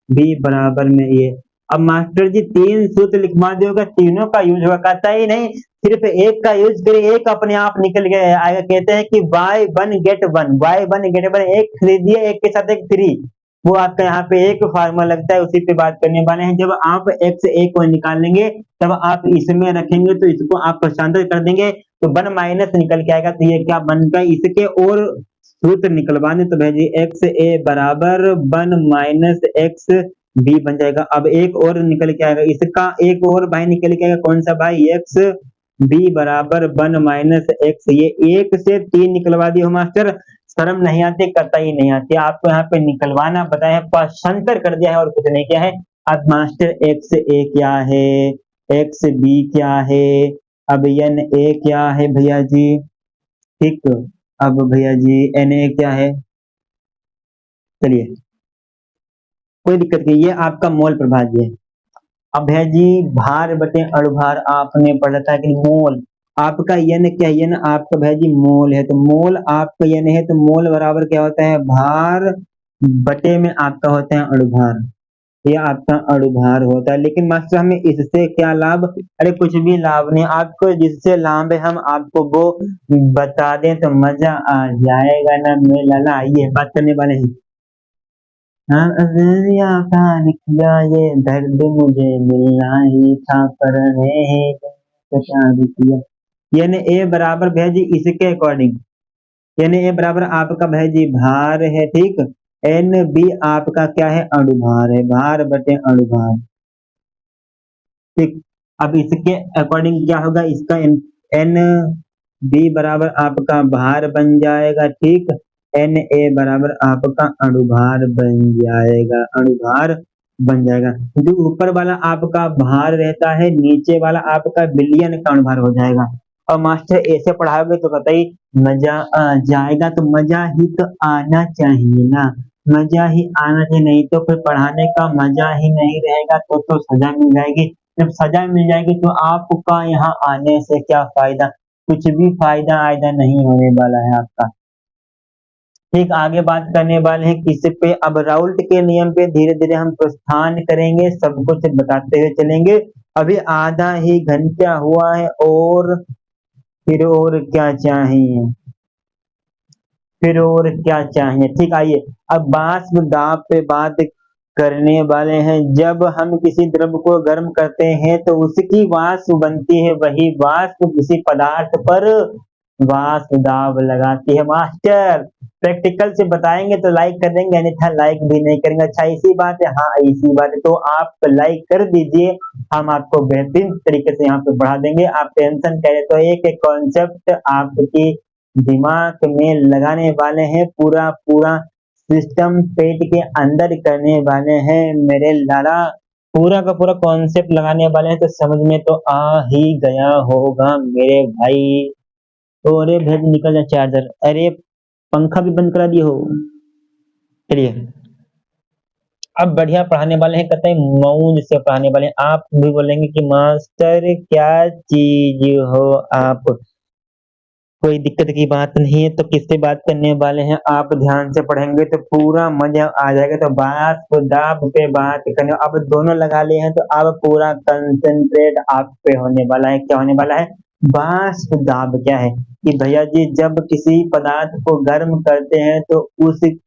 बी बराबर में ये। अब मास्टर जी तीन सूत्र लिखवा दोगे, तीनों का यूज होगा? कहता ही नहीं, सिर्फ एक का यूज करिए, एक अपने आप निकल गया आएगा। कहते हैं कि by one get one, by one get one, एक खरीदिए एक के साथ एक फ्री। वो आपका यहाँ पे एक फार्मूला लगता है, उसी पे बात करने वाले हैं। जब आप एक्स ए को निकालेंगे तब आप इसमें रखेंगे, तो इसको आप पक्षांतर कर देंगे तो वन माइनस निकल के आएगा। तो ये क्या बनता है? इसके और सूत्र निकलवाने तो भेजिए, एक्स ए बराबर वन माइनस एक्स बी बन जाएगा। अब एक और निकल के आएगा, इसका एक और भाई निकल के आएगा, कौन सा भाई? एक्स बी बराबर वन माइनस एक्स, ये एक से तीन निकलवा दिए हो मास्टर। शर्म नहीं आती? कतई नहीं आती। आपको यहाँ पे निकलवाना बताया, पक्षांतर कर दिया है और कुछ नहीं किया है। अब मास्टर एक्स ए क्या है, एक्स बी क्या है, अब एन ए क्या है भैया जी? ठीक, अब भैया जी एन ए क्या है? चलिए कोई दिक्कत नहीं, ये आपका मोल प्रभाज्य है। अब है जी भार बटे अणुभार, आपने पढ़ा था कि मोल आपका यन क्या? यन आपका भैया जी मोल है, तो मोल आपका यन है, तो मोल बराबर क्या होता है? भार बटे में आपका होता है अणुभार, ये आपका अणुभार होता है। लेकिन मास्टर हमें इससे क्या लाभ? अरे कुछ भी लाभ नहीं, आपको जिससे लाभ है हम आपको वो बता दें तो मजा आ जाएगा ना मेला ला। ये बात करने वाले हैं। हाँ अज़रिया प्यार किया, ये दर्द मुझे मिलना ही था, पर प्यार किया। यानी ए बराबर भैया जी इसके अकॉर्डिंग, यानी ए बराबर आपका भैया जी भार है। ठीक, एन बी आपका क्या है? अणुभार है, भार बटे अणुभार। ठीक, अब इसके अकॉर्डिंग क्या होगा? इसका एन बी बराबर आपका भार बन जाएगा। ठीक, एन ए बराबर आपका अणुभार बन जाएगा, अणुभार बन जाएगा। जो ऊपर वाला आपका भार रहता है, नीचे वाला आपका विलयन का अणुभार हो जाएगा। और मास्टर ऐसे पढ़ाओगे तो कतई मजा आ जाएगा। तो मजा ही तो आना चाहिए ना, मजा ही आना चाहिए, नहीं तो फिर पढ़ाने का मजा ही नहीं रहेगा, तो सजा मिल जाएगी। जब सजा मिल जाएगी तो आपका यहाँ आने से क्या फायदा? कुछ भी फायदा आयदा नहीं होने वाला है आपका। ठीक, आगे बात करने वाले हैं किस पे? अब राउल्ट के नियम पे धीरे धीरे हम प्रस्थान करेंगे, सब कुछ बताते हुए चलेंगे। अभी आधा ही घंटा हुआ है, और फिर और क्या चाहिए? फिर और क्या चाहिए? ठीक, आइए अब वाष्प दाब पे बात करने वाले हैं। जब हम किसी द्रव को गर्म करते हैं तो उसकी वाष्प बनती है, वही वाष्प किसी पदार्थ पर वाष्प दाब लगाती है। मास्टर प्रैक्टिकल से बताएंगे तो लाइक कर देंगे, अन्यथा लाइक भी नहीं करेंगे। अच्छा इसी बात है? हाँ इसी बात है, तो आप लाइक कर दीजिए, हम आपको बेहतरीन तरीके से यहाँ पे बढ़ा देंगे। आप टेंशन करें तो एक एक कॉन्सेप्ट आपकी दिमाग में लगाने वाले हैं, पूरा पूरा सिस्टम पेट के अंदर करने वाले हैं मेरे लाला, पूरा का पूरा कॉन्सेप्ट लगाने वाले हैं। तो समझ में तो आ ही गया होगा मेरे भाई। तो अरे भेज निकल जाए चार्जर, अरे पंखा भी बंद करा दिए हो। चलिए अब बढ़िया पढ़ाने वाले हैं, कहते हैं मौज से पढ़ाने वाले हैं। आप भी बोलेंगे कि मास्टर क्या चीज हो आप, कोई दिक्कत की बात नहीं है। तो किससे बात करने वाले हैं, आप ध्यान से पढ़ेंगे तो पूरा मजा आ जाएगा। तो बात को दाब पे बात करने, अब दोनों लगा लिए हैं तो अब पूरा कंसंट्रेट आप पे होने वाला है। क्या होने वाला है, वाष्प दाब क्या है कि भैया जी जब किसी पदार्थ को गर्म करते हैं तो उसकी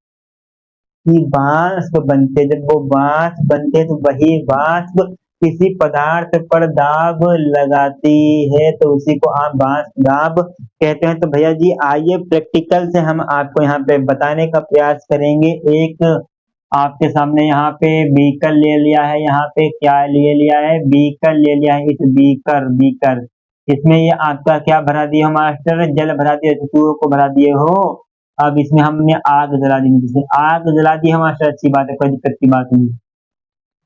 वाष्प बनते, जब वो वाष्प बनते तो वही वाष्प किसी पदार्थ पर दाब लगाती है तो उसी को आप वाष्प दाब कहते हैं। तो भैया जी आइए प्रैक्टिकल से हम आपको यहाँ पे बताने का प्रयास करेंगे। एक आपके सामने यहाँ पे बीकर ले लिया है, यहाँ पे क्या ले लिया है, बीकर ले लिया है। इस बीकर बीकर इसमें ये आपका क्या भरा दिए हो मास्टर, जल भरा दिए, धातुओं को भरा दिए हो। अब इसमें हमने आग जला दी, जैसे आग जला दी है मास्टर, अच्छी बात है, कोई दिक्कत की बात नहीं।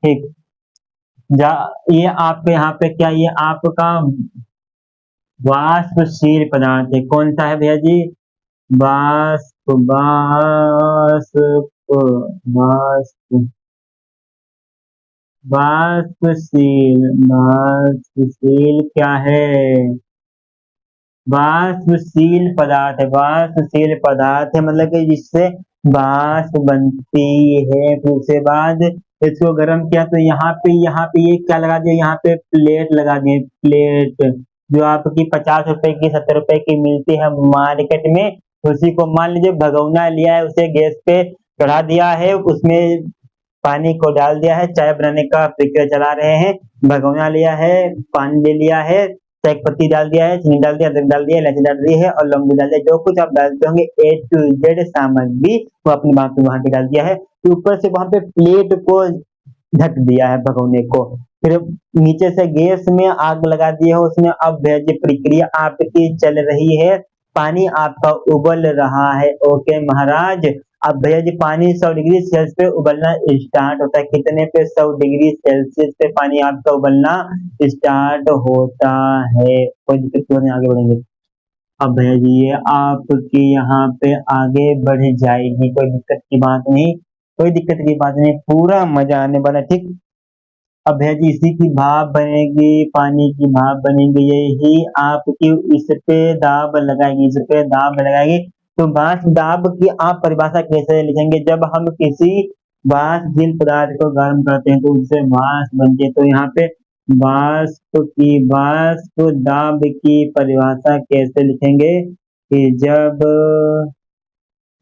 ठीक, जा ये आपके यहाँ पे क्या, ये आपका वाष्पशील पदार्थ है। कौन सा है भैया जी, वाष्प वाष्प वाष्प वाष्पशील वाष्पशील क्या है, वाष्पशील पदार्थ है। वाष्पशील पदार्थ है मतलब कि जिससे वाष्प बनती है। फिर उसके बाद इसको गर्म किया तो यहाँ पे ये क्या लगा दिया, यहाँ पे प्लेट लगा दिए, प्लेट जो आपकी 50 रुपए की 70 रुपए की मिलती है मार्केट में। उसी को मान लीजिए भगोना लिया है, उसे गैस पे चढ़ा दिया है, उसमें पानी को डाल दिया है, चाय बनाने का प्रक्रिया चला रहे हैं। भगोना लिया है, पानी ले लिया है, चाय पत्ती डाल दिया है, चीनी डाल दिया, अदरक डाल दिया, इलायची डाल दी है और लौंग भी डाल दिया। जो कुछ आप डालते होंगे ए टू जेड सामग्री वो अपनी बात पे वहां पे डाल दिया है। तो ऊपर से वहां पे प्लेट को ढक दिया है भगोने को। फिर नीचे से गैस में आग लगा दी है उसमें। अब भैया जी प्रक्रिया आपकी चल रही है, पानी आपका उबल रहा है। ओके महाराज, अब भैया जी पानी 100 डिग्री सेल्सियस पे उबलना स्टार्ट होता है। कितने पे, 100 डिग्री सेल्सियस पे पानी आपका उबलना स्टार्ट होता है। कोई दिक्कत नहीं, आगे बढ़ेंगे। अब भैया जी ये आपकी यहाँ पे आगे बढ़ जाएगी, कोई दिक्कत की बात नहीं, कोई दिक्कत की बात नहीं, पूरा मजा आने वाला। ठीक, अब भैया जी इसी की भाप बनेगी, पानी की भाप बनेगी, यही आपकी इस पे दाब लगाएगी, इस पे दाब लगाएगी। तो वाष्प दाब की आप परिभाषा कैसे लिखेंगे, जब हम किसी वाष्पशील पदार्थ को गर्म करते हैं तो उससे वाष्प बनती है। तो यहाँ पे वाष्प दाब की परिभाषा कैसे लिखेंगे कि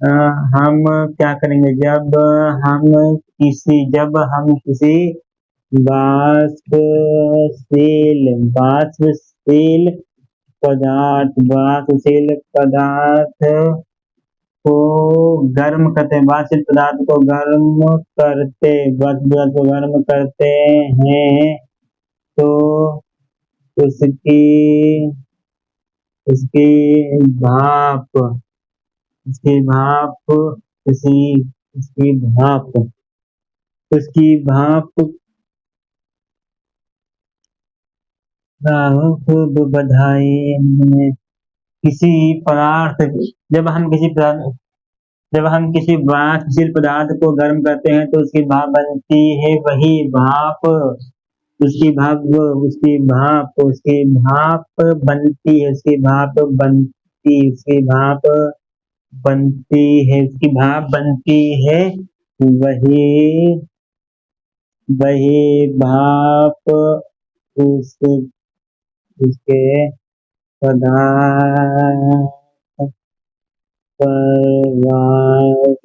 अ, हम क्या करेंगे, जब हम किसी वाष्पशील वाष्पशील वाष्पशील पदार्थ को गर्म करते हैं, वाष्पशील पदार्थ को गर्म करते हैं तो उसकी उसकी भाप उसकी भाप उसी उसकी भाप खूब बधाई में किसी पदार्थ जब हम किसी वाष्पशील पदार्थ को गर्म करते हैं तो उसकी भाप बनती है। वही भाप उसकी भाप बनती है, उसकी भाप बनती है। वही वही भाप उस उसके पदार्थ पर वाष्प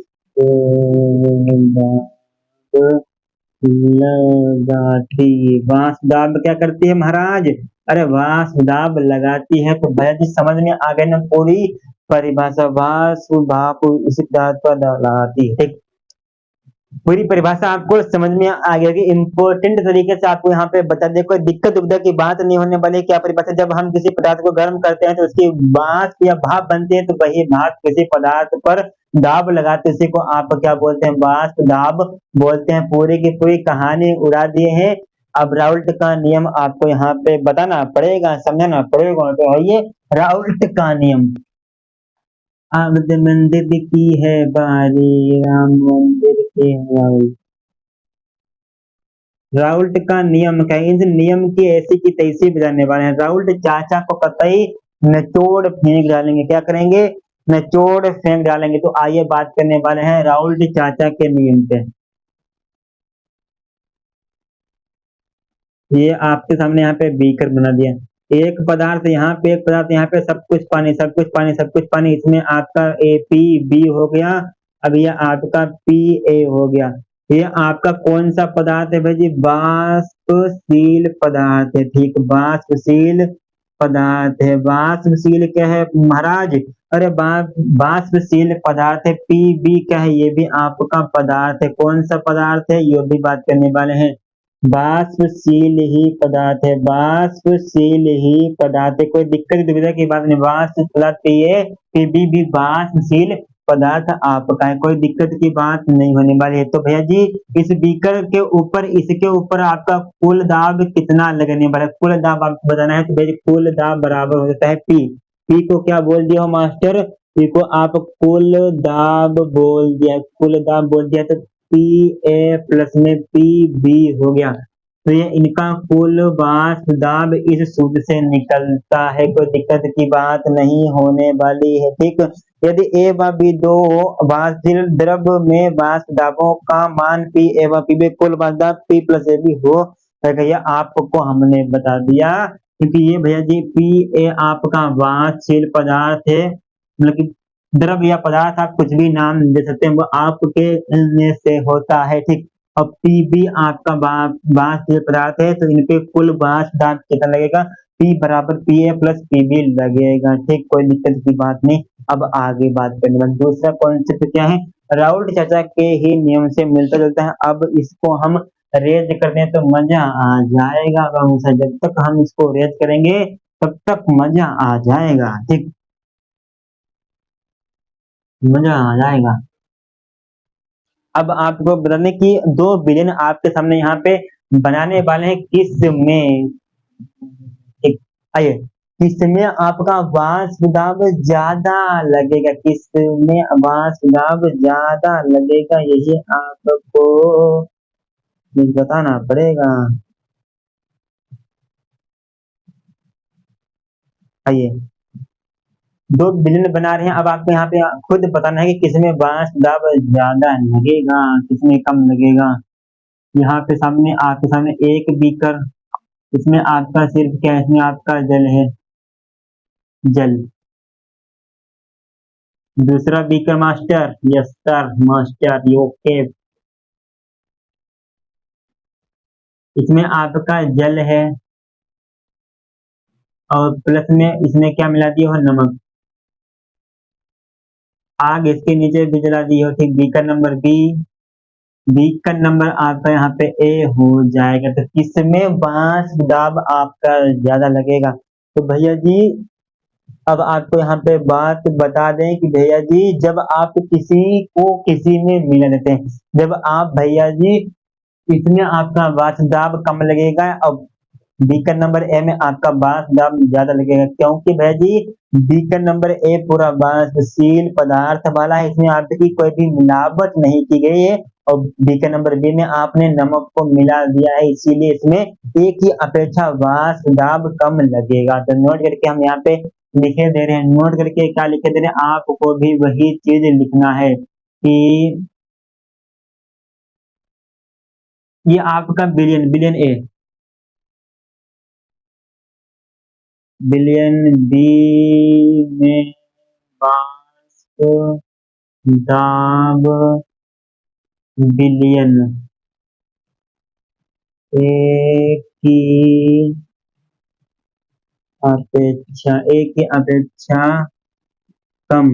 लगाती, वाष्प दाब क्या करती है महाराज, अरे वाष्प दाब लगाती है। तो भैया जी समझ में आ गई ना पूरी परिभाषा, वाष्प भाप इसी पदार्थ पर लगाती है। ठीक, पूरी परिभाषा आपको समझ में आ गया कि इम्पोर्टेंट तरीके से आपको यहाँ पे बता दे, कोई दिक्कत उद्दत की बात नहीं होने वाली। क्या परिभाषा, जब हम किसी पदार्थ को गर्म करते हैं तो उसकी वाष्प या भाप बनती है, तो वही भाप किसी पदार्थ पर दाब लगाते, इसी को आप क्या बोलते हैं, वाष्प दाब बोलते हैं। पूरी की पूरी कहानी उड़ा दिए हैं। अब राउल्ट का नियम आपको यहाँ पे बताना पड़ेगा, समझाना पड़ेगा। तो आइए राउल्ट का नियम, आमद मंदिर की है बारी, राम मंदिर के है राउल्ट का नियम क्या है? इस नियम की ऐसी की तैसी बजाने वाले हैं। राउल्ट चाचा को कतई निचोड़ फेंक डालेंगे। क्या करेंगे? निचोड़ फेंक डालेंगे। तो आइए बात करने वाले हैं राउल्ट चाचा के नियम पे। ये आपके सामने यहाँ पे बीकर बना दिया। एक पदार्थ यहाँ पे, एक पदार्थ यहाँ पे, सब कुछ पानी, सब कुछ पानी, सब कुछ पानी। इसमें आपका ए पी बी हो गया। अब ये आपका पी ए हो गया। ये आपका कौन सा पदार्थ है भाई जी? वाष्पशील पदार्थ है। ठीक, वाष्पशील पदार्थ है। वाष्पशील क्या है महाराज? अरे वाष्पशील पदार्थ है। पी बी क्या है? ये भी आपका पदार्थ है। कौन सा पदार्थ है? ये भी बात करने वाले हैं। वाष्पशील ही पदार्थ है। वाष्पशील ही पदार्थ है। कोई दिक्कत दुविधा की बात नहीं। वाष्प पदार्थ पिए पीबी भी वाष्पशील पदार्थ आपका है। कोई दिक्कत की बात नहीं होने वाली है। तो भैया जी इस बीकर के ऊपर, इसके ऊपर आपका कुल दाब कितना लगने वाला है? कुल दाब आपको बताना है। तो भैया जी कुल दाब बराबर हो जाता है पी। पी को क्या बोल दिया हो मास्टर? पी को आप कुल दाब बोल दिया। कुल दाब बोल दिया तो पी ए प्लस में पी बी हो गया। तो ये इनका कुल वाष्प दाब इस सूत्र से निकलता है। कोई दिक्कत की बात नहीं होने वाली है। ठीक, यदि ए व बी दो वाष्पशील द्रव में वाष्प दाबों का मान पी ए व पी बी कुल वाष्प दाब पी प्लस ए बी हो, तो भैया आपको हमने बता दिया। क्योंकि ये भैया जी पी ए आपका वाष्पशील पदार्थ है। मतलब कि द्रव या पदार्थ आप कुछ भी नाम दे सकते हैं, वो आपके में से होता है। ठीक, और पी भी आपका वाष्पशील पदार्थ है। तो इनपे कुल वाष्प दाब कितना लगेगा? पी बराबर P A plus P B लगेगा। ठीक, कोई दिक्कत की बात नहीं। अब आगे बात करने वाले दूसरा कॉन्सेप्ट क्या है? राउल्ट चाचा के ही नियम से मिलता जुलता है। अब इसको हम रेज करते हैं तो मजा आ जाएगा। जब तक हम इसको रेज करेंगे तब तक मजा आ जाएगा। ठीक, मजा आ जाएगा। अब आपको बताने की 2 बिलियन आपके सामने यहाँ पे बनाने वाले हैं। किस में? एक, आइए, किसमें आपका वाष्प दाब ज्यादा लगेगा? किसमें वाष्प दाब ज्यादा लगेगा? यही आपको मुझे बताना पड़ेगा। आइए, 2 बिलियन बना रहे हैं। अब आपको यहाँ पे खुद बताना है कि किसमें वाष्प दाब ज्यादा लगेगा, किसमें कम लगेगा। यहाँ पे सामने आपके सामने एक बीकर, इसमें आपका सिर्फ क्या है? इसमें आपका जल है, जल। दूसरा beaker master, yes sir master, okay. इसमें आपका जल है और प्लस में इसमें क्या मिला दिए हो? नमक। आग इसके नीचे भी जला दी हो। ठीक, beaker number B. Beaker number आपका यहाँ पे ए हो जाएगा। तो किसमें वाष्प दाब आपका ज्यादा लगेगा? तो भैया जी अब आपको यहाँ पे बात बता दें कि भैया जी जब आप किसी को किसी में मिला देते हैं, जब आप भैया जी इसमें आपका वाष्प दाब कम लगेगा और बीकर नंबर ए में आपका वाष्प दाब ज्यादा लगेगा। क्योंकि भैया जी बीकर नंबर ए पूरा वाष्पशील पदार्थ वाला है। इसमें आपकी कोई भी मिलावट नहीं की गई है। और बीकर नंबर बी में आपने नमक को मिला दिया है, इसीलिए इसमें ए की अपेक्षा वाष्प दाब कम लगेगा। तो नोट करके हम यहाँ पे लिखे दे रहे हैं। नोट करके क्या लिखे दे रहे हैं? आपको भी वही चीज लिखना है कि ये आपका बिलियन, बिलियन ए, बिलियन बी में वाष्प दाब बिलियन ए की अपेक्षा कम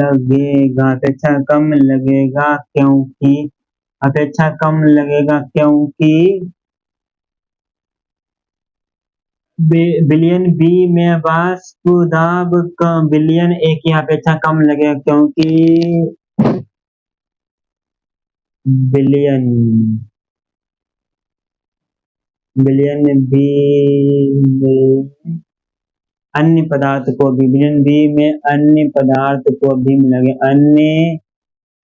लगेगा। अपेक्षा कम लगेगा क्योंकि अपेक्षा कम लगेगा क्योंकि बिलियन बी में वाष्प दाब कम, बिलियन ए की अपेक्षा कम लगेगा क्योंकि बिलियन बिलियन बी में अन्य पदार्थ को भी, बिलियन बी में अन्य पदार्थ को भी मिलाएंगे। अन्य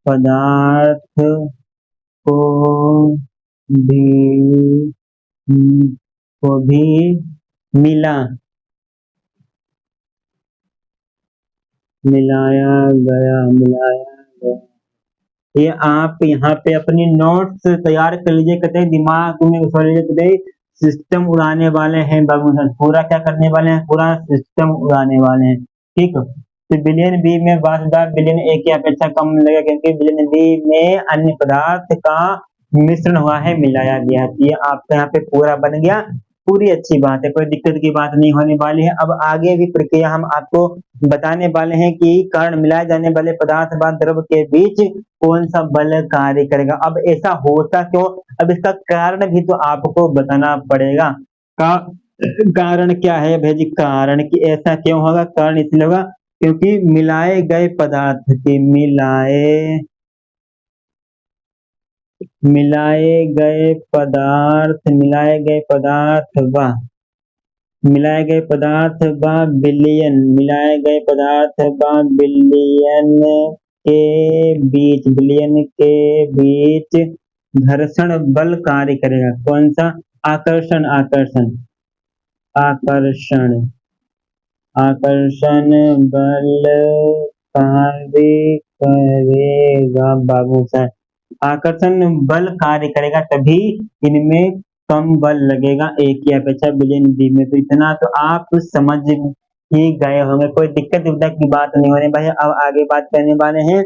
पदार्थ को भी को भी मिला मिलाया गया। ये आप यहाँ पे अपनी नोट्स तैयार कर लीजिए, कहते हैं दिमाग में उछाल लीजिए, कहते हैं सिस्टम उड़ाने वाले हैं बाबू सर, पूरा क्या करने वाले हैं, पूरा सिस्टम उड़ाने वाले हैं। ठीक, तो बिलियन बी में वास्तव बिलियन ए की अपेक्षा कम लगेगा, क्योंकि बिलियन बी में अन्य पदार्थ का मिश्रण हुआ है, मिलाया गया है। ये आपका यहाँ पे पूरा बन गया, पूरी अच्छी बात है, कोई दिक्कत की बात नहीं होने वाली है। अब आगे भी प्रक्रिया हम आपको बताने वाले हैं कि कारण मिलाए जाने वाले पदार्थ व द्रव के बीच कौन सा बल कार्य करेगा। अब ऐसा होता क्यों, अब इसका कारण भी तो आपको बताना पड़ेगा। का कारण क्या है भाई जी, कारण कि ऐसा क्यों होगा, कारण इसलिए होगा क्योंकि मिलाए गए पदार्थ के मिलाए गए पदार्थ व बिलियन के बीच घर्षण बल कार्य करेगा। कौन सा, आकर्षण आकर्षण आकर्षण आकर्षण बल कार्य करेगा बाबू साहब, आकर्षण बल कार्य करेगा, तभी इनमें कम बल लगेगा ए की अपेक्षा बिलियन बी में। तो इतना तो आप समझ ही गए होंगे, कोई दिक्कत उद्दत की बात नहीं होने भाई। अब आगे बात करने वाले हैं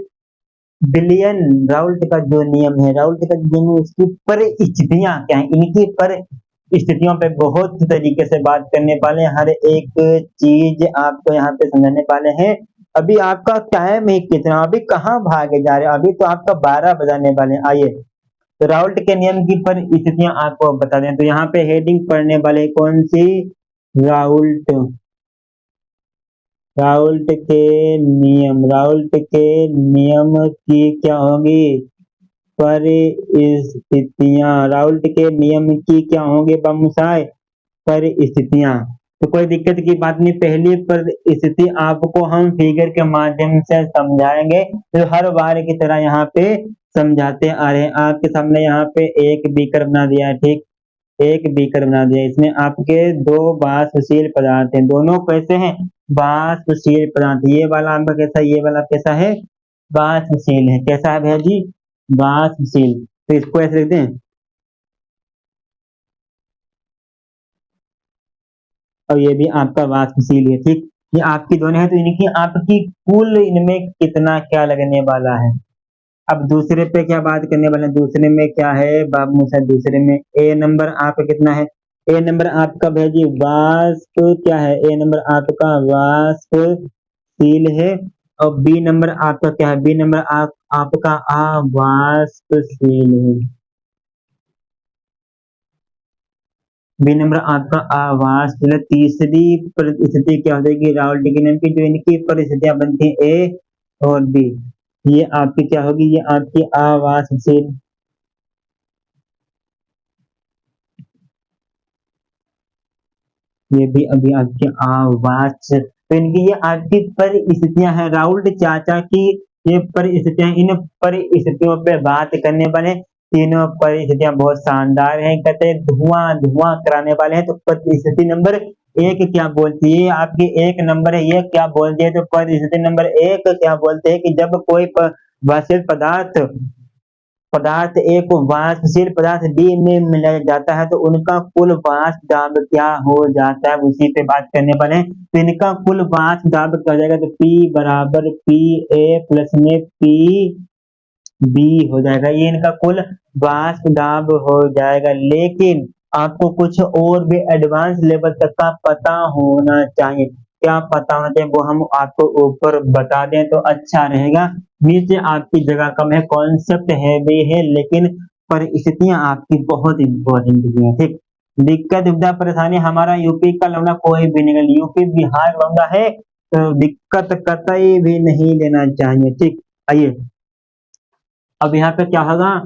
बिलियन राउल्ट का जो नियम है, राउल्ट का नियम, उसकी परिस्थितियां क्या है, इनकी परिस्थितियों पे बहुत तरीके से बात करने वाले हैं, हर एक चीज आपको यहाँ पे समझाने वाले हैं। अभी आपका टाइम ही कितना, अभी कहाँ भागे जा रहे हो, अभी तो आपका 12 बजाने वाले हैं। आइए, तो राउल्ट के नियम की परिस्थितियां आपको बता दें, तो यहाँ पे हेडिंग पढ़ने वाले कौन सी, राउल्ट राउल्ट के नियम की क्या होगी, परिस्थितियां, राउल्ट के नियम की क्या होंगे बमुसाय, परिस्थितियां। तो कोई दिक्कत की बात नहीं, पहली परिस्थिति आपको हम फिगर के माध्यम से समझाएंगे, तो हर बार की तरह यहाँ पे समझाते आ रहे हैं। आपके सामने यहाँ पे एक बीकर बना दिया है, ठीक, एक बीकर बना दिया, इसमें आपके दो वाष्पशील पदार्थ हैं, दोनों कैसे हैं, वाष्पशील पदार्थ। ये वाला आपका कैसा है, ये वाला कैसा है, वाष्पशील है, कैसा है भैया जी, वाष्पशील। तो इसको ऐसे लिख दें, और ये भी आपका वाष्पशील है, ठीक। ये आपकी दोनों है, तो इनकी आपकी कुल इनमें कितना क्या लगने वाला है। अब दूसरे पे क्या बात करने वाले हैं, दूसरे में क्या है बाबू मूसा, दूसरे में ए नंबर आपका कितना है, ए नंबर आपका भैया जी वाष्प क्या है, ए नंबर आपका वाष्पशील है, और बी नंबर आपका क्या है, बी नंबर आपका अवाष्पशील है, बी नंबर आपका अवाष्पशील। तीसरी परिस्थिति क्या हो जाएगी, राउल्ट के नियम की जो इनकी परिस्थितियां बनती है ए और बी, ये आपकी क्या होगी, ये आपकी अवाष्पशील, ये भी अभी आपकी आवाज। तो इनकी ये आपकी परिस्थितियां हैं, राउल्ट चाचा की ये परिस्थितियां, इन परिस्थितियों पे बात करने वाले, तीनों परिस्थितियां बहुत शानदार हैं, कहते हैं धुआं धुआं कराने वाले हैं। तो परिस्थिति नंबर एक क्या बोलती है, आपकी एक नंबर है, ये क्या बोलती है, तो परिस्थिति नंबर एक क्या बोलते हैं कि जब कोई वाष्पशील पदार्थ पदार्थ ए को वाष्पशील पदार्थ बी में मिलाया जाता है, तो उनका कुल वाष्प दाब क्या हो जाता है, उसी पे बात करने वाले हैं। तो इनका कुल वाष्प दाब क्या हो जाएगा, तो P बराबर पी ए प्लस में पी बी हो जाएगा, ये इनका कुल वाष्प दाब हो जाएगा। लेकिन आपको कुछ और भी एडवांस लेवल तक का पता होना चाहिए, क्या पता होना चाहिए वो हम आपको ऊपर बता दें तो अच्छा रहेगा। नीचे आपकी जगह कम है, कॉन्सेप्ट हैवी है, लेकिन परिस्थितियां आपकी बहुत इंपॉर्टेंट है, ठीक। दिक्कत दुविधा परेशानी हमारा यूपी का लौंडा कोई भी नहीं, यूपी बिहार लौंडा है तो दिक्कत कतई भी नहीं लेना चाहिए, ठीक। आइए, अब यहाँ पे क्या होगा,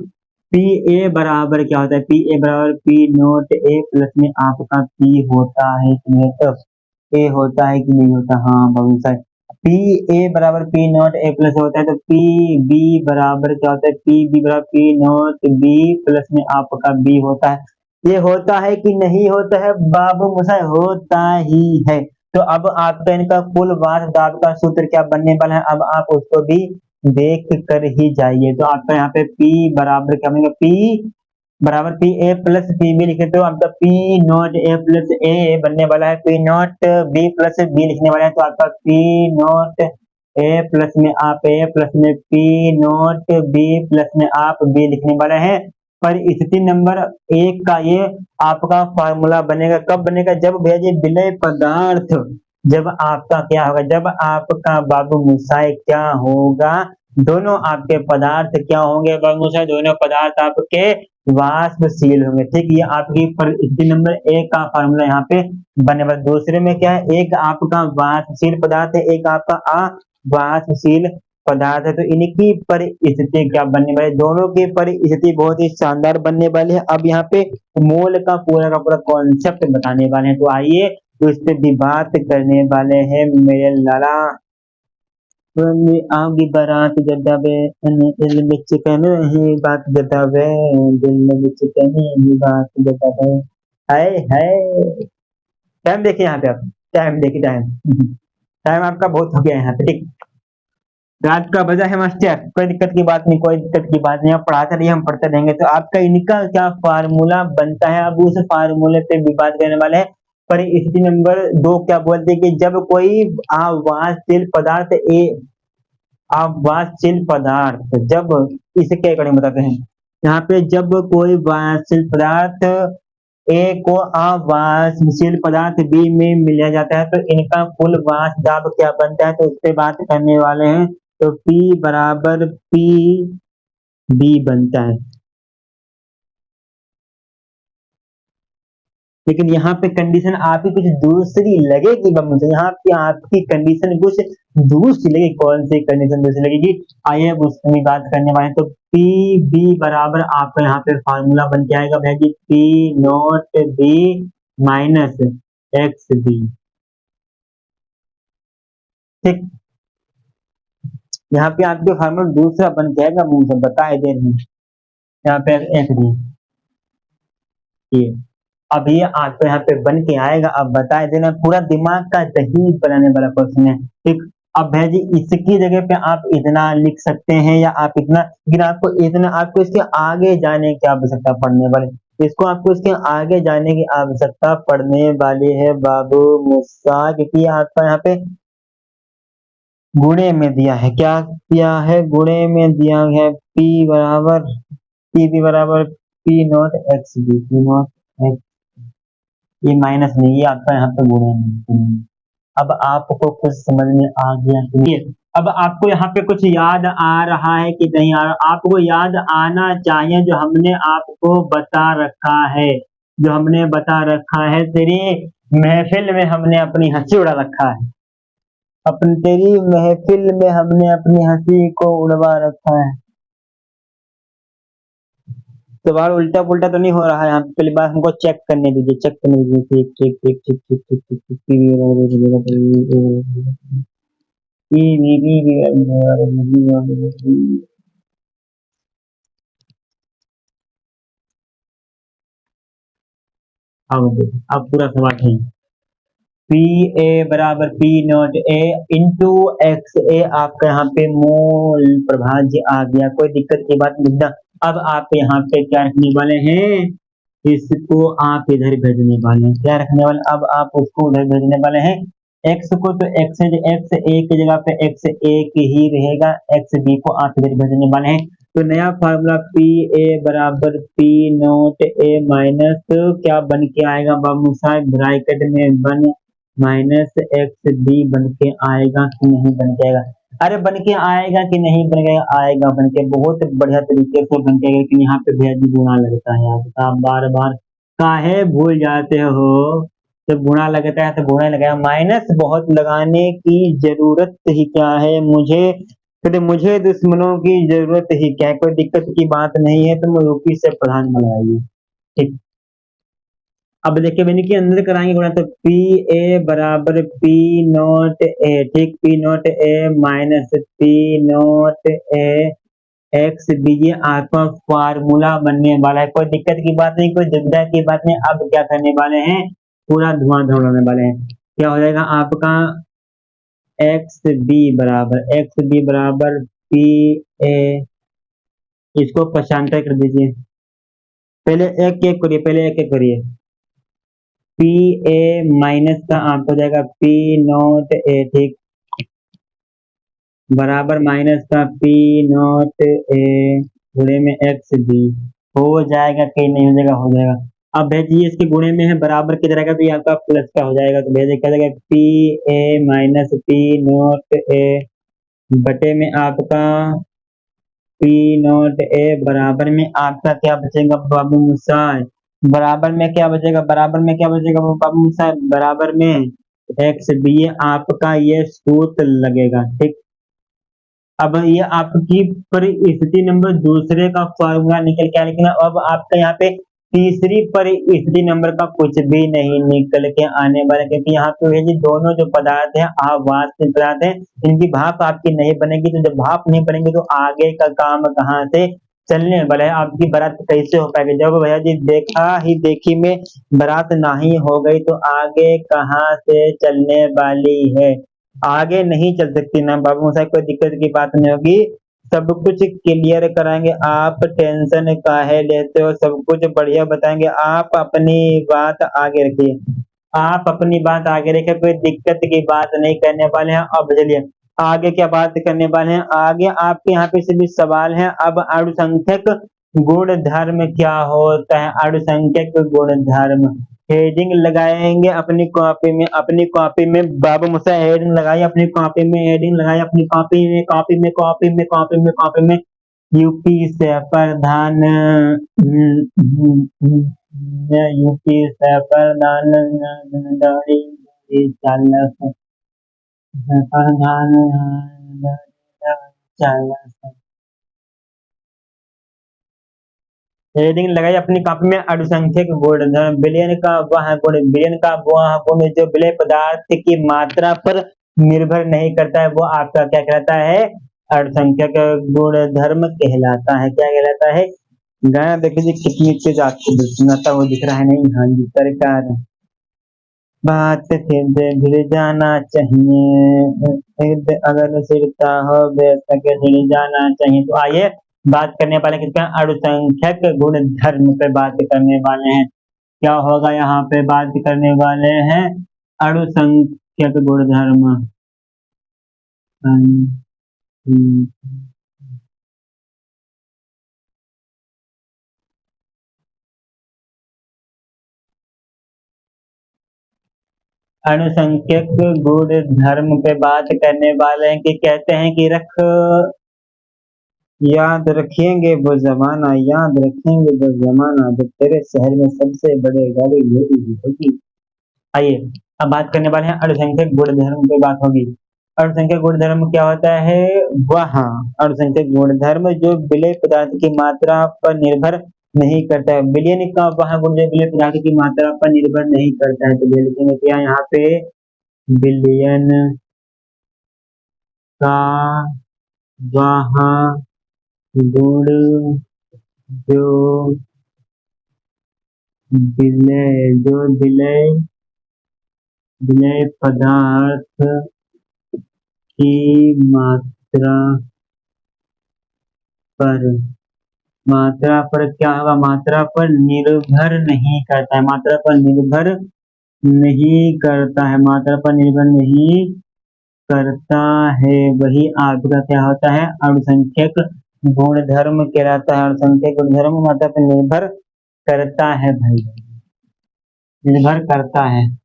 पी ए बराबर क्या होता है, पी ए बराबर पी नोट ए प्लस में आपका पी होता है कि नहीं, तो ए होता है कि नहीं होता, हाँ बाबू साहब, पी ए बराबर पी नॉट ए प्लस होता है, तो पी बी बराबर क्या होता है, पी बी बराबर पी नॉट बी प्लस में आपका बी होता है। ये होता है कि नहीं होता है बाबू मुसाई, होता ही है। तो अब आपका इनका कुल वाट दाब का सूत्र क्या बनने वाला है, अब आप उसको भी देख कर ही जाइए। तो आपका यहाँ पे P बराबर क्या बनेगा, P बराबर P A plus P B लिखे तो आपका P naught A plus A बनने वाला है, P naught B plus B लिखने वाला है। तो आपका पी नॉट ए प्लस में आप ए प्लस में पी नॉट बी प्लस में आप बी लिखने वाला है। पर स्थिति नंबर 1 का ये आपका फार्मूला बनेगा, कब बनेगा, जब भैया जी विलय पदार्थ, जब आपका क्या होगा, जब आपका बाबू मुसाई क्या होगा, दोनों आपके पदार्थ क्या होंगे बाबू मुसाई, दोनों पदार्थ आपके वाष्पशील होंगे। ठीक, ये आपकी स्थिति नंबर 1 का फार्मूला यहाँ पे बने वाला। दूसरे में क्या है, एक आपका वाष्पशील पदार्थ है, एक आपका अवाष्पशील पदार्थ है। तो इनकी परिस्थिति क्या बनने वाली है, दोनों की परिस्थिति बहुत ही शानदार बनने वाली है। अब यहाँ पे मोल का पूरा कॉन्सेप्ट बताने वाले हैं, तो आइए तो इस पे भी बात करने वाले हैं मेरे लाला। आगे बारात जदावे दिल विच कहने ही बात जदावे, दिल विच कहने ही बात जदावे। हाय हाय, टाइम देखिए यहाँ पे, आप टाइम देखिए, टाइम टाइम आपका बहुत हो गया है यहाँ पे। ठीक, रात का बजा है मास्टर, कोई दिक्कत की बात नहीं, कोई दिक्कत की बात नहीं, आप पढ़ाते रहिए, हम पढ़ते रहेंगे। तो आपका इनका क्या फार्मूला बनता है, अब उस फार्मूले पे भी बात करने वाले हैं। पर स्थिति नंबर 2 क्या बोलते हैं कि जब कोई अवाष्पशील पदार्थ ए, अवाष्पशील पदार्थ, जब इसके अकॉर्डिंग बताते हैं यहाँ पे, जब कोई वाष्पशील पदार्थ ए को अवाष्पशील पदार्थ बी में मिलाया जाता है, तो इनका कुल वाष्प दाब क्या बनता है, तो उस पर बात करने वाले हैं। तो P बराबर पी बी बनता है। लेकिन यहाँ पे कंडीशन आपकी कुछ दूसरी लगेगी मुझे, यहाँ पे आपकी कंडीशन कुछ दूसरी लगेगी। कौन सी कंडीशन दूसरी लगेगी, आइए अब उसकी बात करने वाले हैं। तो पी बी बराबर आपका यहाँ पे फार्मूला बन के आएगा भैया जी, P naught B minus X B. ठीक, यहाँ पे आपके फार्मूला दूसरा बन के आएगा, मुझे बताए दे रहे हैं यहाँ पे एक्स बी। अब ये आपको यहाँ पे बन के आएगा, अब बताए देना, पूरा दिमाग का दही बनाने वाला क्वेश्चन है। ठीक, अब भैया जी इसकी जगह पे आप इतना लिख सकते हैं या आप इतना, लेकिन आपको इतना, आपको इसके आगे जाने की आवश्यकता पड़ने वाली, इसको आपको इसके आगे जाने की आवश्यकता पड़ने वाली है बाबू मुस्सा, क्योंकि आपका यहाँ पे गुणे में दिया है, क्या दिया है, गुणे में दिया है, पी बराबर पी बी बराबर P naught X B, P naught X, ये माइनस नहीं, ये आपका यहाँ पे गुणे में। अब आपको कुछ समझ में आ गया कि नहीं, अब आपको यहाँ पे कुछ याद आ रहा है कि नहीं आ रहा, आपको याद आना चाहिए जो हमने आपको बता रखा है, जो हमने बता रखा है। तेरी महफिल में हमने अपनी हंसी उड़ा रखा है, अपनी तेरी महफिल में हमने अपनी हंसी को उड़वा रखा है। सवाल उल्टा पुल्टा तो नहीं हो रहा है यहाँ पे, पहली बार हमको चेक करने दीजिए, चेक करने दीजिए, ठीक ठीक ठीक ठीक ठीक ठीक ठीक ठीक ठीक। अब पूरा सवाल है, पी ए बराबर P naught A into X A, आपका यहाँ पे मोल प्रभाज्य आ गया, कोई दिक्कत की बात नहीं। अब आप यहाँ पे क्या रखने वाले हैं, इसको आप इधर भेजने वाले हैं, क्या रखने वाले, अब आप उसको उधर भेजने वाले हैं, एक्स को, तो एक्स ए की जगह पे एक्स एक ही रहेगा, एक्स बी को आप इधर भेजने वाले हैं। तो नया फार्मूला पी ए बराबर पी नॉट ए माइनस क्या बन के आएगा बाबू साहब, ब्रैकेट में बन माइनस एक्स बी बन के आएगा कि नहीं बन के आएगा, अरे बन के आएगा कि नहीं बन के आएगा, बन के बहुत बढ़िया तरीके से बन के आएगा। लेकिन यहाँ पे भैया जी गुणा लगता है, आप बार बार काहे भूल जाते हो, जब गुणा लगता है तो गुणा लगाया, माइनस बहुत लगाने की जरूरत ही क्या है मुझे, तो मुझे दुश्मनों की जरूरत ही क्या है, कोई दिक्कत की बात नहीं है, तो यूपी से प्रधान बनाइए। ठीक, अब देखिए मैंने के अंदर कराएंगे गुणा, तो पी ए बराबर पी नोट ए, ठीक, पी नोट ए माइनस पी नोट ए एक्स बी, ये आपका फार्मूला बनने वाला है। कोई दिक्कत की बात नहीं, कोई दुविधा की बात नहीं। अब क्या करने वाले हैं, पूरा धुआंधार उड़ाने वाले हैं। क्या हो जाएगा आपका एक्स बी बराबर पी ए, इसको पक्षांतर कर दीजिए। पहले एक एक करिए, पहले एक एक करिए। पी ए माइनस का आपको हो जाएगा पी नोट ए, ठीक, बराबर माइनस का पी नोट ए गुणे में एक्स बी। हो जाएगा कि नहीं हो जाएगा, हो जाएगा। अब भेजिए, इसके गुणे में है, बराबर किधर रहेगा, तो ये आपका प्लस का हो जाएगा। तो भेजिए क्या जाएगा, P A minus P naught A बटे में आपका पी नोट ए, बराबर में आपका क्या बचेगा बाबू मुसाई, बराबर में क्या बचेगा, बराबर में क्या बचेगा बाबू मुसाई, बराबर में एक्स बी, आपका ये सूत्र लगेगा, ठीक। अब ये आपकी परिस्थिति नंबर दूसरे का फॉर्मूला निकल के आया, लेकिन अब आपका यहाँ पे तीसरी परिस्थिति नंबर का कुछ भी नहीं निकल के आने वाला, क्योंकि यहाँ पे जी दोनों जो पदार्थ है आवाज़ पदार्थ है, इनकी भाप आपकी नहीं बनेगी। तो जब भाप नहीं बनेगी तो आगे का काम कहाँ से चलने वाला है, आपकी बारात कैसे हो पाएगी। जब भैया जी देखा ही देखी में बारात नहीं हो गई तो आगे कहाँ से चलने वाली है, आगे नहीं चल सकती ना बाबू साहब, कोई दिक्कत की बात नहीं होगी। सब कुछ क्लियर कराएंगे, आप टेंशन काहे लेते हो, सब कुछ बढ़िया बताएंगे। आप अपनी बात आगे रखिए, आप अपनी बात आगे रखिए, कोई दिक्कत की बात नहीं करने वाले हैं। अब चलिए आगे क्या बात करने वाले हैं, आगे आपके यहाँ पे से भी सवाल है। अब अणुसंख्यक गुण धर्म क्या होता है, अणुसंख्यक गुण धर्म, हेडिंग लगाएंगे अपनी कॉपी में, अपनी कॉपी में बाबू मुसा हेडिंग लगाइए, अपनी कॉपी में हेडिंग लगाइए, अपनी कॉपी में कॉपी में कॉपी में कॉपी में कॉपी में यूपी से प्रधान, यूपी से प्रधान चालक, प्रधान चालक, हेडिंग लगाइए अपनी कॉपी में। अणुसंख्यक गुणधर्म, विलयन का वह गुण, विलयन का वह गुण जो विलय पदार्थ की मात्रा पर निर्भर नहीं करता है, वो आपका क्या कहलाता है, अणुसंख्यक गुणधर्म कहलाता है। क्या कहलाता है, गाना देखिए कितनी तेज आपको सुनाता हुआ दिख रहा है, नहीं, हाँ जी सरकार, बात फिर भिड़ जाना चाहिए, अगर सिरता हो बेसके भिड़ जाना चाहिए। तो आइए बात करने वाले किसका, अणुसंख्यक गुण धर्म पे बात करने वाले हैं। क्या होगा, यहाँ पे बात करने वाले हैं अणुसंख्यक गुण धर्म। अणुसंख्यक गुण धर्म पे बात करने वाले हैं कि कहते हैं कि याद रखेंगे वो जमाना, याद रखेंगे वो जमाना जब तेरे शहर में सबसे बड़े गाड़ी मेरी ही होगी। आइए अब बात करने वाले हैं अणुसंख्यक गुण धर्म पे बात होगी। अणुसंख्यक गुण धर्म क्या होता है, वह अणुसंख्यक गुण धर्म जो विलय पदार्थ की मात्रा पर निर्भर नहीं करता है। विलयन का वह गुण जो विलय पदार्थ की मात्रा पर निर्भर नहीं करता है। तो लिखेंगे क्या यहाँ पे, विलयन का वह गुण जो विलय पदार्थ की मात्रा पर क्या होगा, मात्रा पर निर्भर नहीं करता है, मात्रा पर निर्भर नहीं करता है, मात्रा पर निर्भर नहीं करता है, वही आपका क्या होता है, अणुसंख्यक गुण धर्म कहलाता है। अणुसंख्यक गुण धर्म मात्रा पर निर्भर करता है, भाई निर्भर करता है,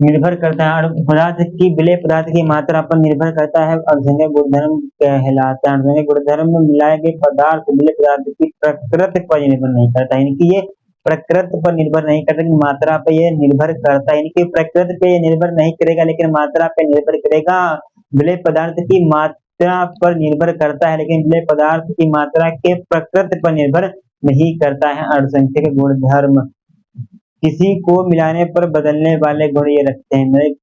निर्भर करता है। पदार्थ की विलय पदार्थ की मात्रा पर निर्भर करता है, अणुसंख्यक गुणधर्म कहलाता है। अणुसंख्यक गुणधर्म में मिलाए गए पदार्थ विलय पदार्थ की प्रकृति पर निर्भर नहीं करता है, इनकी ये प्रकृति पर निर्भर नहीं करता, मात्रा पे ये निर्भर करता है। इनकी प्रकृति पे ये निर्भर नहीं करेगा, लेकिन मात्रा पे निर्भर करेगा। विलय पदार्थ की मात्रा पर निर्भर करता है, लेकिन विलय पदार्थ की मात्रा के प्रकृति पर निर्भर नहीं करता है अल्पसंख्यक गुणधर्म, किसी को मिलाने पर बदलने वाले गुण ये रखते हैं।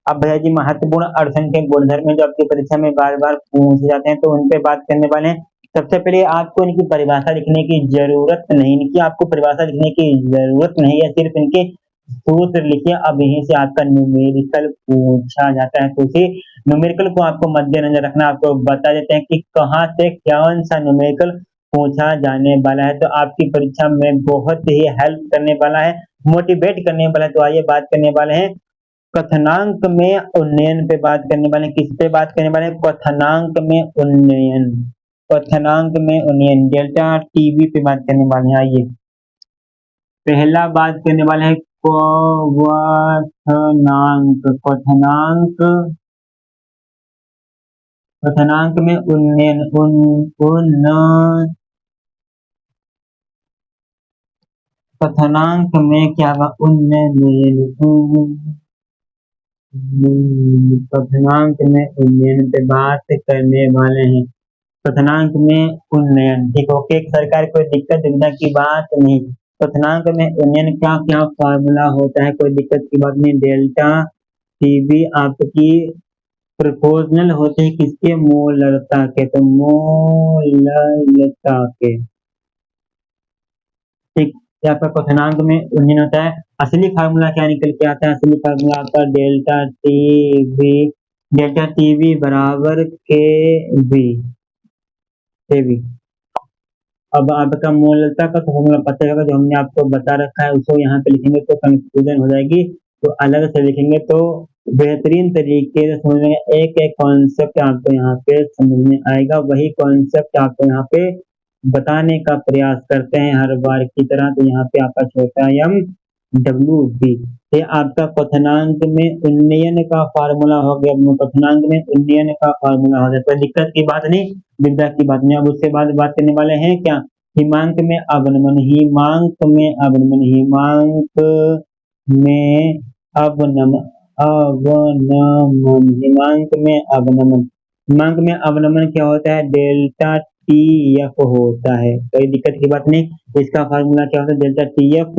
अब भैया जी महत्वपूर्ण अल्पसंख्यक गुणधर्म जो आपकी परीक्षा में बार बार पूछे जाते हैं, तो उन पे बात करने वाले हैं। सबसे पहले आपको इनकी परिभाषा लिखने की जरूरत नहीं, इनकी आपको परिभाषा लिखने की जरूरत नहीं है, सिर्फ इनके सूत्र लिखिए। अब यहीं से आपका न्यूमेरिकल पूछा जाता है, तो उसी न्यूमेरिकल को आपको मद्देनजर रखना। आपको बता देते हैं कि कहाँ से कौन सा न्यूमेरिकल पूछा जाने वाला है, तो आपकी परीक्षा में बहुत ही हेल्प करने वाला है, मोटिवेट करने वाला है। तो आइए बात करने वाले हैं कथनांक में उन्नयन पे बात करने वाले हैं। किस पे बात करने वाले हैं? कथनांक में उन्नयन, कथनांक में उन्नयन डेल्टा टीवी पे बात करने वाले हैं। आइए पहला बात करने वाले हैं क्वथनांक, क्वथनांक, क्वथनांक में उन्नयन, कथनांक में क्या हुआ? उन्नयन, कथनांक में उन्नयन पे बात करने वाले हैं। कथनांक में उन्नयन, ठीक ओके सरकार, कोई दिक्कत दुविधा की बात नहीं। कथनांक में उन्नयन का क्या फॉर्मूला होता है? कोई दिक्कत की बात नहीं। डेल्टा टीबी आपकी प्रोपोर्शनल होते हैं किसके? मोलरता के, तो मोलरता के, ठीक। आपका क्वथनांक में उन्नयन होता है। असली फार्मूला क्या निकल के आता है? असली फार्मूला आपका डेल्टा टीवी बराबर के वी। अब आपका मोलरता का फॉर्मूला पता होगा जो हमने आपको बता रखा है, उसको यहाँ पे लिखेंगे तो कंफ्यूजन हो जाएगी, तो अलग से लिखेंगे तो बेहतरीन तरीके से समझ में एक एक कॉन्सेप्ट आपको यहाँ पे समझ में आएगा। वही कॉन्सेप्ट आपको यहाँ पे बताने का प्रयास करते हैं हर बार की तरह। तो यहाँ पे आपका छोटा एम डब्ल्यू बी, ये आपका क्वथनांक में उन्नयन का फार्मूला हो गया। क्वथनांक में उन्नयन का फार्मूला हो गया, कोई दिक्कत की बात नहीं, विद्या की बात नहीं। अब उसके बाद बात करने वाले हैं क्या? हिमांक में अवनमन, हिमांक में अवनमन, हिमांक में अवनमन, अवनमन, हिमांक में अवनमन, हिमांक में अवनमन क्या होता है? डेल्टा टी एफ होता है, कोई दिक्कत की बात नहीं। इसका फार्मूला क्या होता है? डेल्टा टी एफ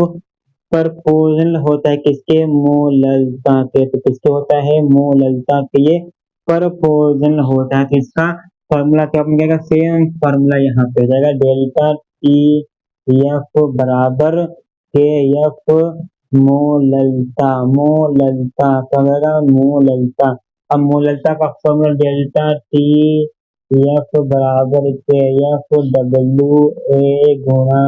प्रोपोर्शनल होता है किसके? मोलरता के, तो किसके होता है? मोलरता के, ये प्रोपोर्शनल होता है। तो इसका फॉर्मूला क्या बनेगा? सेम फॉर्मूला यहाँ पे हो जाएगा, डेल्टा टी एफ बराबर के एफ मोलरता, मोलरता का मोलरता। अब मोलरता का फॉर्मूला डेल्टा टी एफ बराबर के एफ डब्ल्यू ए गुणा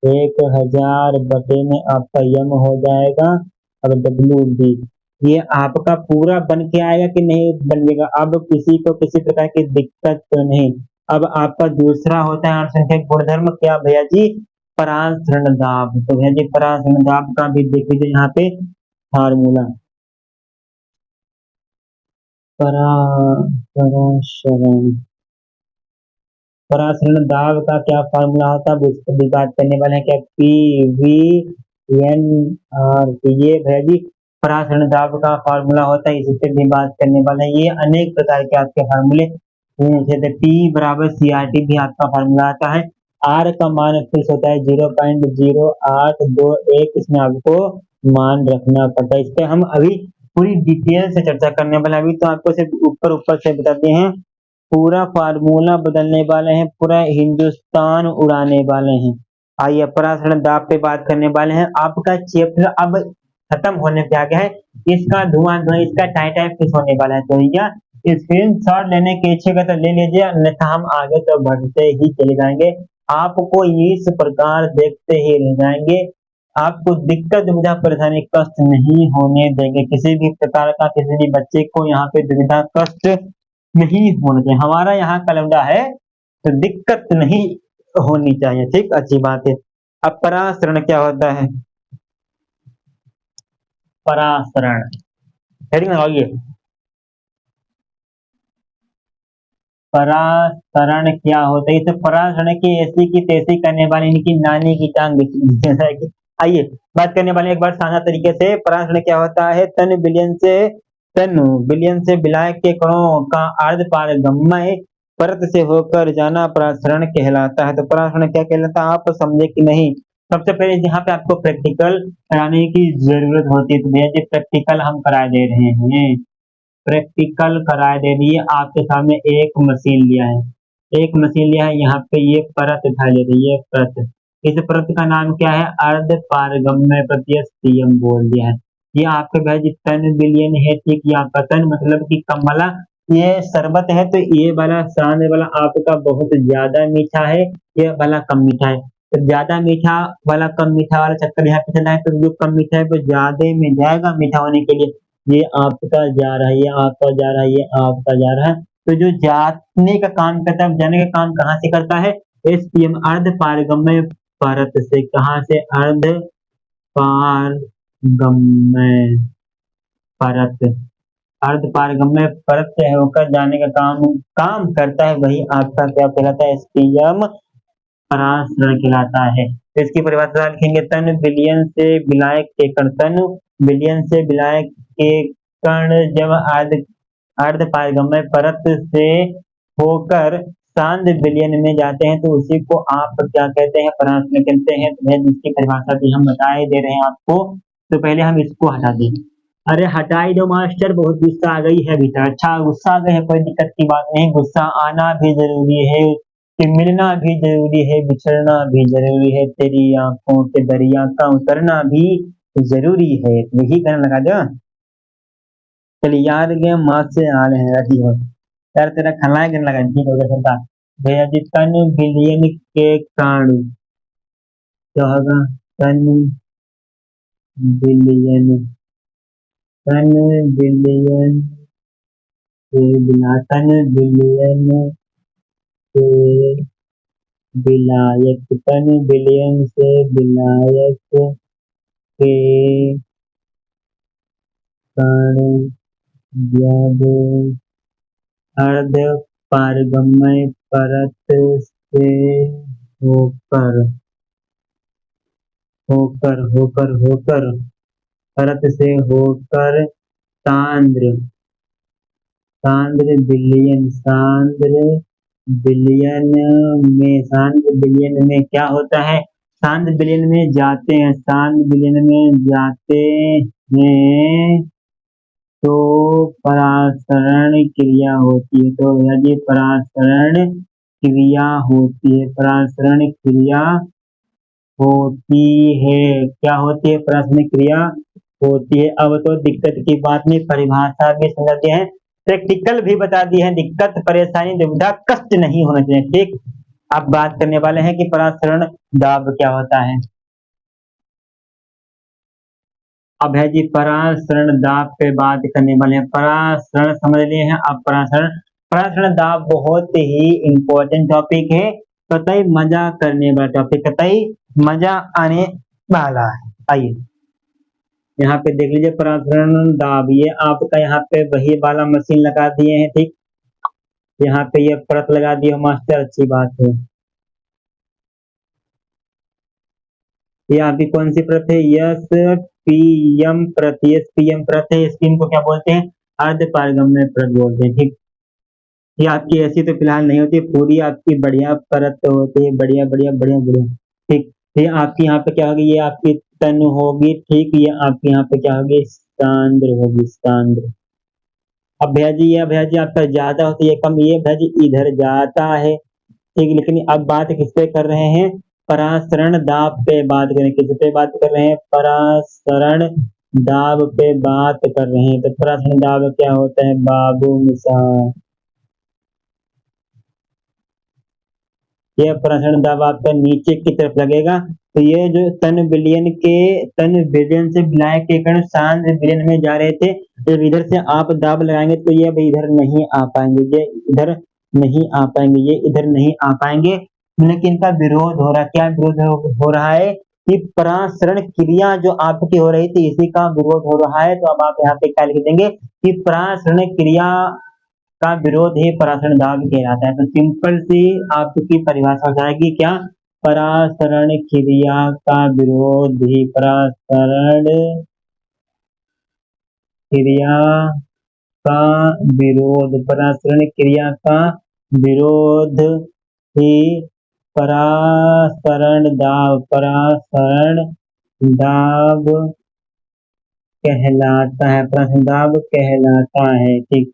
1000 बटे में आपका यम हो जाएगा। अब डब्ल्यू डी, ये आपका पूरा बन के आएगा कि नहीं बनेगा? अब किसी को किसी प्रकार की दिक्कत तो नहीं। अब आपका दूसरा होता है अल्पसंख्यक गुणधर्म, क्या भैया जी? परासरण दाब। तो भैया जी परासरण दाब का भी देख लीजिए यहाँ पे फार्मूला, परासरण दाब का क्या फार्मूला होता है? उस पर भी बात करने वाले हैं। क्या? पी वी एन आर, ये भैया जी परासरण दाब का फार्मूला होता है, इसी पे भी बात करने वाले हैं। ये अनेक प्रकार के आपके फार्मूले पूछे थे। पी बराबर सी आर टी भी आपका फार्मूला आता है। आर का मान फिक्स होता है 0.0821, इसमें आपको मान रखना पड़ता है। इस पे हम अभी पूरी डिटेल से चर्चा करने वाले, अभी तो आपको सिर्फ ऊपर ऊपर से बताते हैं, पूरा फार्मूला बदलने वाले हैं, पूरा हिंदुस्तान उड़ाने वाले हैं। आइए परासरण दाब पे बात करने वाले हैं। आपका चैप्टर अब खत्म होने पे आ गया है, इसका धुआं धुआं इसका टाइम फिक्स होने वाला है। तो भैया स्क्रीन शॉट लेने के इच्छुक है तो ले लीजिए, अन्यथा हम आगे तो बढ़ते ही चले जाएंगे, आपको इस प्रकार देखते ही रह जाएंगे। आपको दिक्कत दुविधा परेशानी कष्ट नहीं होने देंगे, किसी भी प्रकार का किसी भी बच्चे को यहाँ पे दुविधा कष्ट नहीं होना चाहिए। हमारा यहाँ कलमडा है तो दिक्कत नहीं होनी चाहिए, ठीक, अच्छी बात है। अब परासरण क्या होता है? परासरण हेडिंग लगाइए, परासरण क्या होता है? इसे परासरण की ऐसी की तैसी करने वाली इनकी नानी की टांग जाएगी। आइए बात करने वाले एक बार साझा तरीके से, परासरण क्या होता है? तन बिलियन से विलायक के कणों का अर्ध पारगम्य परत से होकर जाना परासरण कहलाता है। तो परासरण क्या कहलाता है आप समझे कि नहीं? सबसे पहले यहाँ पे आपको प्रैक्टिकल कराने की जरूरत होती है, तो भैया जी प्रैक्टिकल हम करा दे रहे हैं। प्रैक्टिकल कराए दे रही है आपके सामने। एक मशीन लिया है, एक मशीन लिया है, यहाँ पे ये परत दिखाई दे रही है, परत। इस परत का नाम क्या है? अर्ध पारगम्य प्रत्यय पीएम बोल दिया है। ये आपके भाई जी तन विलयन है, ठीक। ये आपका तन मतलब कि कम वाला ये शरबत है, तो ये वाला सामने वाला आपका बहुत ज्यादा मीठा है, ये वाला कम मीठा है। तो ज्यादा मीठा वाला कम मीठा वाला चक्कर यहाँ पे चला है, तो जो कम मीठा है वो ज्यादा में जाएगा मीठा होने के लिए। ये आपका जा रहा है, ये आपका जा रहा है, ये आपका जा रहा है। तो जो जाने का काम करता है, जाने का काम कहाँ से करता है? एसपीएम अर्ध पारगम्य परत से। कहाँ से? अर्ध पारगम्य परत। अर्ध पारगम्य परत से होकर जाने का काम काम करता है, वही आपका क्या कहलाता है? एसपीएम परासरण कहलाता है। तो इसकी परिभाषा लिखेंगे, तन विलयन से विलायक के कण, तन विलयन से विलायक के कण जब अर्ध अर्ध पारगम्य परत से होकर सांद्र विलयन में जाते हैं, तो उसी को आप क्या कहते हैं? परासरण कहते हैं। तो इसकी परिभाषा भी हम बताए दे रहे हैं आपको। तो पहले हम इसको हटा दें। अरे हटा ही दो मास्टर, बहुत गुस्सा आ गई है भीतर। अच्छा गुस्सा आ गई है, कोई दिक्कत की बात नहीं, गुस्सा आना भी जरूरी है, कि मिलना भी जरूरी है, बिछड़ना भी जरूरी है, तेरी आंखों के दरिया का उतरना भी जरूरी है। यही करने लगा दो। चल यार के माँ से आ रहे हैं रखी हो यार, तेरा खलाए करने लगा, ठीक हो गया सरकार। भैया जी तन बिलियन के काणु क्या होगा? तन बिलियन, तन बिलियन के बिना, तन बिलियन के विलायक, तन बिलियन से विलायक के कण जब अर्ध पारगम्य परत से होकर होकर होकर होकर परत से होकर सांद्र सांद्र विलयन, सांद्र विलयन में, सांद्र विलयन में क्या होता है? सांद्र विलयन में जाते हैं, सांद्र विलयन में जाते हैं तो परासरण क्रिया होती है। तो यदि परासरण क्रिया होती है, परासरण क्रिया होती है, क्या होती है? परासरण क्रिया होती है। अब तो दिक्कत की बात नहीं, परिभाषा भी समझ गए हैं, प्रैक्टिकल भी बता दिए हैं, दिक्कत परेशानी दुविधा कष्ट नहीं होना चाहिए, ठीक। अब बात करने वाले हैं कि परासरण दाब क्या होता है। अब है जी परासरण दाब पे बात करने वाले हैं। परासरण समझ लिए हैं अब। परासरण परासरण दाब बहुत ही इंपॉर्टेंट टॉपिक है, कतई मजा करने वाला टॉपिक, कतई मजा आने वाला है। आइए यहाँ पे देख लीजिए, परासरण दाब ये आपका यहाँ पे वही वाला मशीन लगा दिए हैं, ठीक। यहाँ पे ये परत लगा दिए मास्टर, अच्छी बात है। ये आपकी कौन सी परत है? यस पीएम परत, यस पीएम परत है। स्पिन को क्या बोलते हैं? अर्ध पारगम्य परत बोलते हैं, ठीक। ये आपकी ऐसी तो फिलहाल नहीं होती, पूरी आपकी बढ़िया परत तो होती है, बढ़िया बढ़िया बढ़िया बढ़िया, ठीक। ये आपकी यहाँ पे क्या होगी? ये आपकी तन होगी, ठीक। ये आपके यहाँ पे क्या होगी? सांद्र होगी, सांद्र। अब भैया जी ये भैया जी आपका ज्यादा होती है, कम, ये भैया जी इधर जाता है, ठीक। लेकिन अब बात किस पे कर रहे हैं? परासरण दाब पे बात करें। किस पे बात कर रहे हैं? परासरण दाब पे बात कर रहे हैं। तो परासरण दाब क्या होता है बाबू मिसाल? यह परासरण दाब आपका नीचे की तरफ लगेगा। तो ये जो तन विलयन से विलायक के कण सांद्र विलयन में जा रहे थे, जब इधर से आप दाब लगाएंगे तो ये अब इधर नहीं आ पाएंगे, ये इधर नहीं आ पाएंगे, ये इधर नहीं आ पाएंगे। लेकिन इनका विरोध हो रहा है। क्या विरोध हो रहा है? कि परासरण क्रिया जो आपकी हो रही थी, इसी का विरोध हो रहा है। तो अब आप यहाँ पे क्या लिख देंगे कि परासरण क्रिया का विरोध ही परासरण दाब कहलाता है। तो सिंपल सी आपकी परिभाषा हो जाएगी क्या? परासरण क्रिया का विरोध ही, परासरण क्रिया का विरोध, परासरण क्रिया का विरोध ही परासरण दाब कहलाता है, परासरण दाब कहलाता है। ठीक,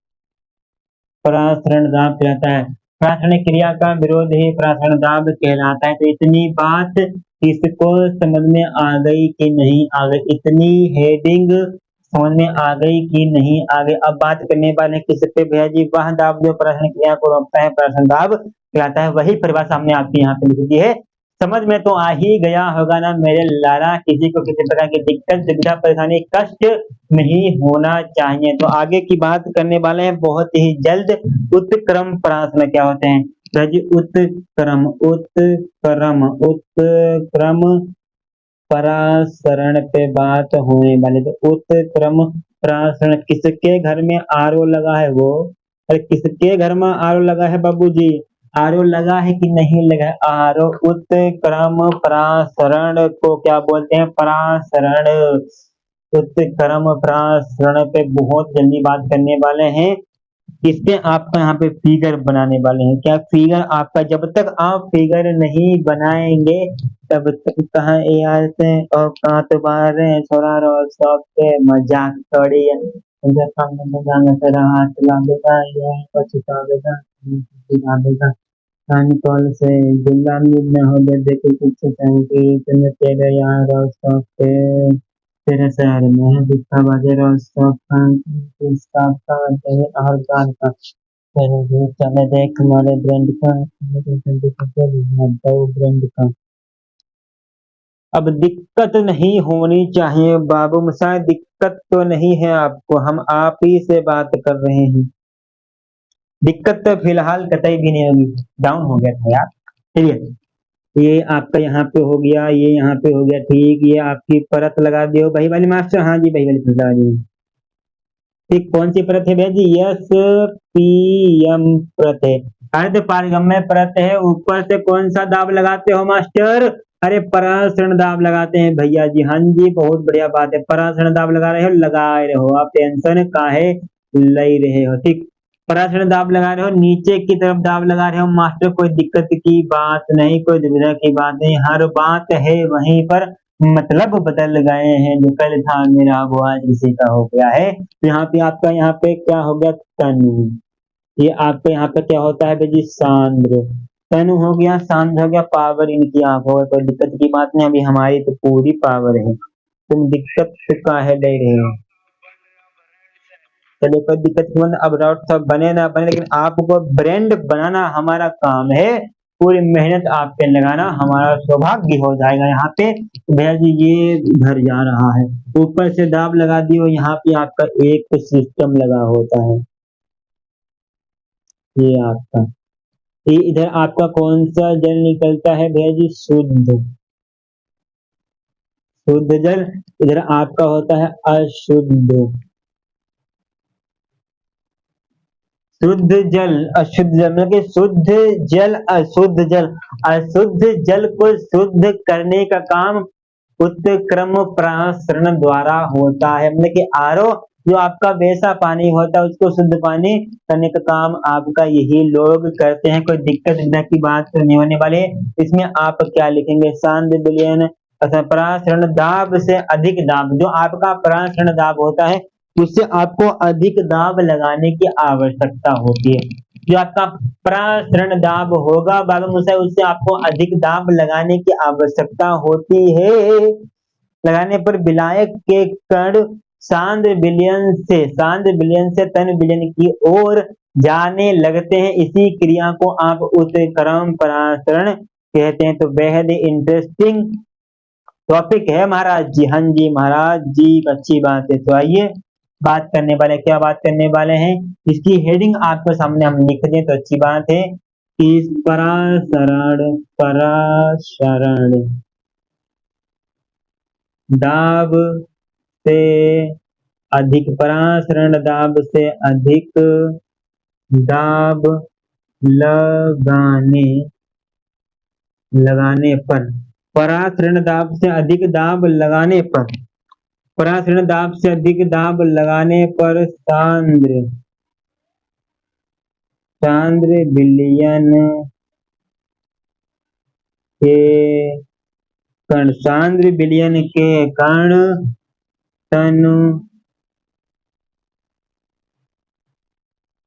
परासरण दाब कहलाता है। परासरण क्रिया का विरोध ही परासरण दाब कहलाता है। तो इतनी बात किसको समझ में आ गई कि नहीं आ गई? इतनी हेडिंग समझ में आ गई कि नहीं आ गई? अब बात करने वाले किस पे भैया जी? वह दाब जो परासरण क्रिया को रोकता है परासरण दाब कहलाता है। वही परिभाषा हमने आपके यहाँ पे लिख दी है। समझ में तो आ ही गया होगा ना मेरे लाला? किसी को किसी प्रकार की दिक्कत, दुविधा, परेशानी, कष्ट नहीं होना चाहिए। तो आगे की बात करने वाले हैं बहुत ही जल्द। उत्क्रम परासरण क्या होते हैं? तो जी उत्क्रम परासरण पे बात होने वाली। तो उत्क्रम परासरण किसके घर में आरओ लगा है वो? अरे किसके घर में आरओ लगा है बाबूजी? आरओ लगा है कि नहीं लगा है? आरओ उत्क्रम परासरण को क्या बोलते हैं? परासरण। उत्क्रम परासरण पे बहुत जल्दी बात करने वाले हैं। इसके आपका यहाँ पे फिगर बनाने वाले हैं। क्या फिगर? आपका जब तक आप फिगर नहीं बनाएंगे तब तक कहाँ ये आते हैं और कहाँ तो बाहर है छोरा रो सबके मजाक थोड़ी है। मुझे सामने में तेरा हाथ लागेगा या पछतावेगा दिखावेगा। कान कॉल से गुलामी में हो गए देखे पीछे चाहिए तुम्हें तेरे यार और सबके तेरे शहर में है दिखा बाजे रो सब इसका हर गान का चले देख हमारे ब्रांड का ब्रांड का। अब दिक्कत नहीं होनी चाहिए बाबू मसाई, दिक्कत तो नहीं है आपको, हम आप ही से बात कर रहे हैं। दिक्कत तो फिलहाल कतई भी नहीं होगी। डाउन हो गया था यार। चलिए, ये आपका यहाँ पे हो गया, ये यहाँ पे हो गया। ठीक, ये आपकी परत लगा दियो भाई वाली मास्टर। हाँ जी भाई वाली परत लगा दी। ठीक, कौन सी परत है भैया जी? यस पी एम परत है। अर्ध पारगम्य परत है। ऊपर से कौन सा दाब लगाते हो मास्टर? अरे परासरण दाब लगाते हैं भैया जी। हाँ जी, बहुत बढ़िया बात है। परासरण दाब लगा रहे हो, लगाए रहो, आप टेंशन काहे ले रहे हो? ठीक, परासरण दाब लगा रहे हो, नीचे की तरफ दाब लगा रहे हो मास्टर। कोई दिक्कत की बात नहीं, कोई दुविधा की बात नहीं, हर बात है वहीं पर। मतलब बदल गए हैं, जो कल था मेरा वो आज किसी का हो गया है। तो यहाँ पे आपका यहाँ पे क्या हो गया? तनु। ये आपके यहाँ पे क्या होता है भाई? सांद्र। तनु हो गया, सांद्र हो गया, पावर इनकी आंखों में। कोई दिक्कत की बात नहीं, अभी हमारी तो पूरी पावर है। तुम दिक्कत काहे ले रहे हो? चलिए, कोई दिक्कत की बात नहीं। अब राउट सब बने ना बने, लेकिन आपको ब्रांड बनाना हमारा काम है। पूरी मेहनत आप पे लगाना हमारा सौभाग्य हो जाएगा। यहाँ पे तो भैया जी ये भर जा रहा है। ऊपर से दाब लगा दियो, यहाँ पे आपका एक सिस्टम लगा होता है। ये आपका, ये इधर आपका कौन सा जल निकलता है भैया जी? शुद्ध। शुद्ध जल। इधर आपका होता है अशुद्ध। शुद्ध जल अशुद्ध जल, मतलब कि शुद्ध जल अशुद्ध जल। अशुद्ध जल को शुद्ध करने का काम उत्क्रम प्रसरण द्वारा होता है। मतलब कि आरओ जो आपका वैसा पानी होता है उसको शुद्ध पानी करने का काम आपका यही लोग करते हैं। कोई दिक्कत की बात तो नहीं होने वाली। इसमें आप क्या लिखेंगे? शांत विलयन परासरण दाब से अधिक दाब, जो आपका परासरण दाब होता है उससे आपको अधिक दाब लगाने की आवश्यकता होती है। जो आपका परासरण दाब होगा बाबा मुसा, उससे आपको अधिक दाब लगाने की आवश्यकता होती है। लगाने पर विलायक के कण सांद्र विलयन से तन विलयन की ओर जाने लगते हैं। इसी क्रिया को आप उत्क्रम परासरण कहते हैं। तो बेहद इंटरेस्टिंग टॉपिक है महाराज जी। हाँ जी महाराज जी, अच्छी बात है। तो आइए बात करने वाले, क्या बात करने वाले हैं? इसकी हेडिंग आपको सामने हम लिख दें तो अच्छी बात है कि परासरण दाब से अधिक, परासरण दाब से अधिक दाब लगाने पर, परासरण दाब से अधिक दाब लगाने पर, परासरण दाब से अधिक दाब लगाने पर सांद्र सांद्र विलयन के कण, सांद्र विलयन के कण तन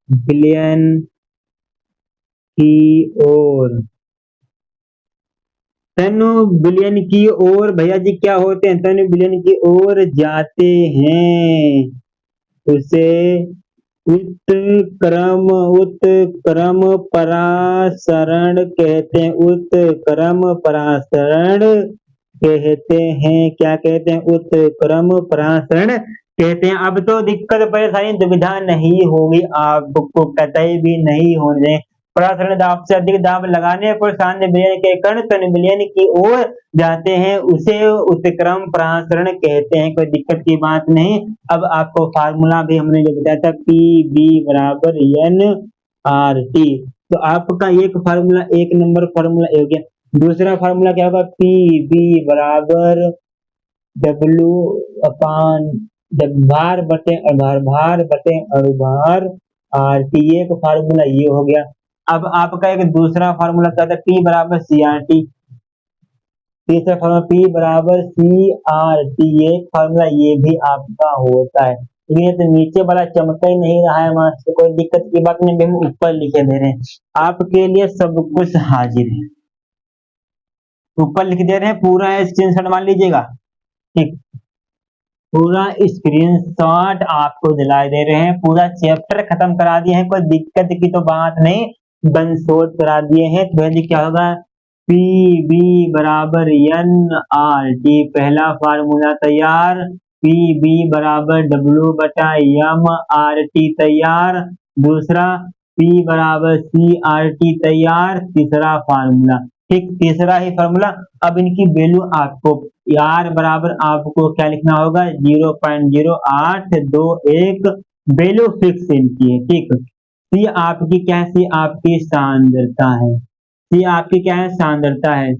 विलयन की ओर, तनु विलयन की ओर भैया जी क्या होते हैं, तनु विलयन की ओर जाते हैं, उसे उत्क्रम परासरण कहते हैं, उत्क्रम परासरण कहते हैं, क्या कहते हैं, उत्क्रम परासरण कहते हैं। अब तो दिक्कत परेशानी दुविधा नहीं होगी, आपको कतई भी नहीं होने। परासरण दाब से अधिक दाब लगाने पर सांद्र विलयन के कण तन विलयन की ओर जाते हैं, उसे उत्क्रम परासरण कहते हैं, कोई दिक्कत की बात नहीं। अब आपको फार्मूला भी हमने जो बताया था पी बी बराबर एन आर टी, तो आपका एक फार्मूला, एक नंबर फार्मूला हो गया। दूसरा फार्मूला क्या होगा, पी बी बराबर डब्ल्यू अपान भार बटे अणुभार आर टी, एक फार्मूला ये हो गया। अब आपका एक दूसरा फार्मूला क्या था, पी बराबर सी आर टी, तीसरा फार्मूला पी बराबर सी आर टी, एक फार्मूला ये भी आपका होता है। ये तो नीचे वाला चमक ही नहीं रहा है, मास्टर कोई दिक्कत की बात नहीं, हम ऊपर लिखे दे रहे हैं, आपके लिए सब कुछ हाजिर है, ऊपर लिख दे रहे हैं, पूरा स्क्रीनशॉट मान लीजिएगा, ठीक, पूरा स्क्रीनशॉट आपको दिलाई दे रहे हैं, पूरा चैप्टर खत्म करा दिए हैं, कोई दिक्कत की तो बात नहीं, वन शॉट करा दिए हैं। तो भाई क्या होगा, पी बी बराबर एन आर टी, पहला फार्मूला तैयार, पी बी बराबर डब्ल्यू बटा एम आर टी तैयार, दूसरा पी बराबर सी आर टी तैयार, तीसरा फार्मूला, ठीक, तीसरा ही फार्मूला। अब इनकी वैल्यू आपको आर बराबर आपको क्या लिखना होगा, 0.0821 वैल्यू फिक्स इनकी है, ठीक। सी आपकी क्या है, सी आपकी सांद्रता है, सी आपकी क्या है, सांद्रता है।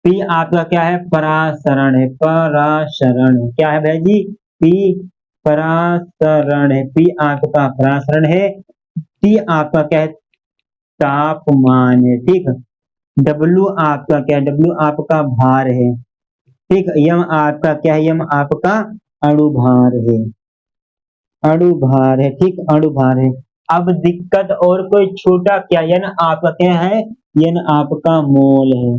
पी आपका क्या है, परासरण है, परासरण है, क्या है भाई जी, पी परासरण है, पी आपका परासरण है, टी आपका क्या है, तापमान है, ठीक। डब्ल्यू आपका क्या है, डब्ल्यू आपका भार है, ठीक। यम आपका क्या है, यम आपका अणुभार है, अणुभार है, ठीक, अणुभार है। अब दिक्कत और कोई छोटा क्या, यन आपका क्या है, यन आपका मोल है,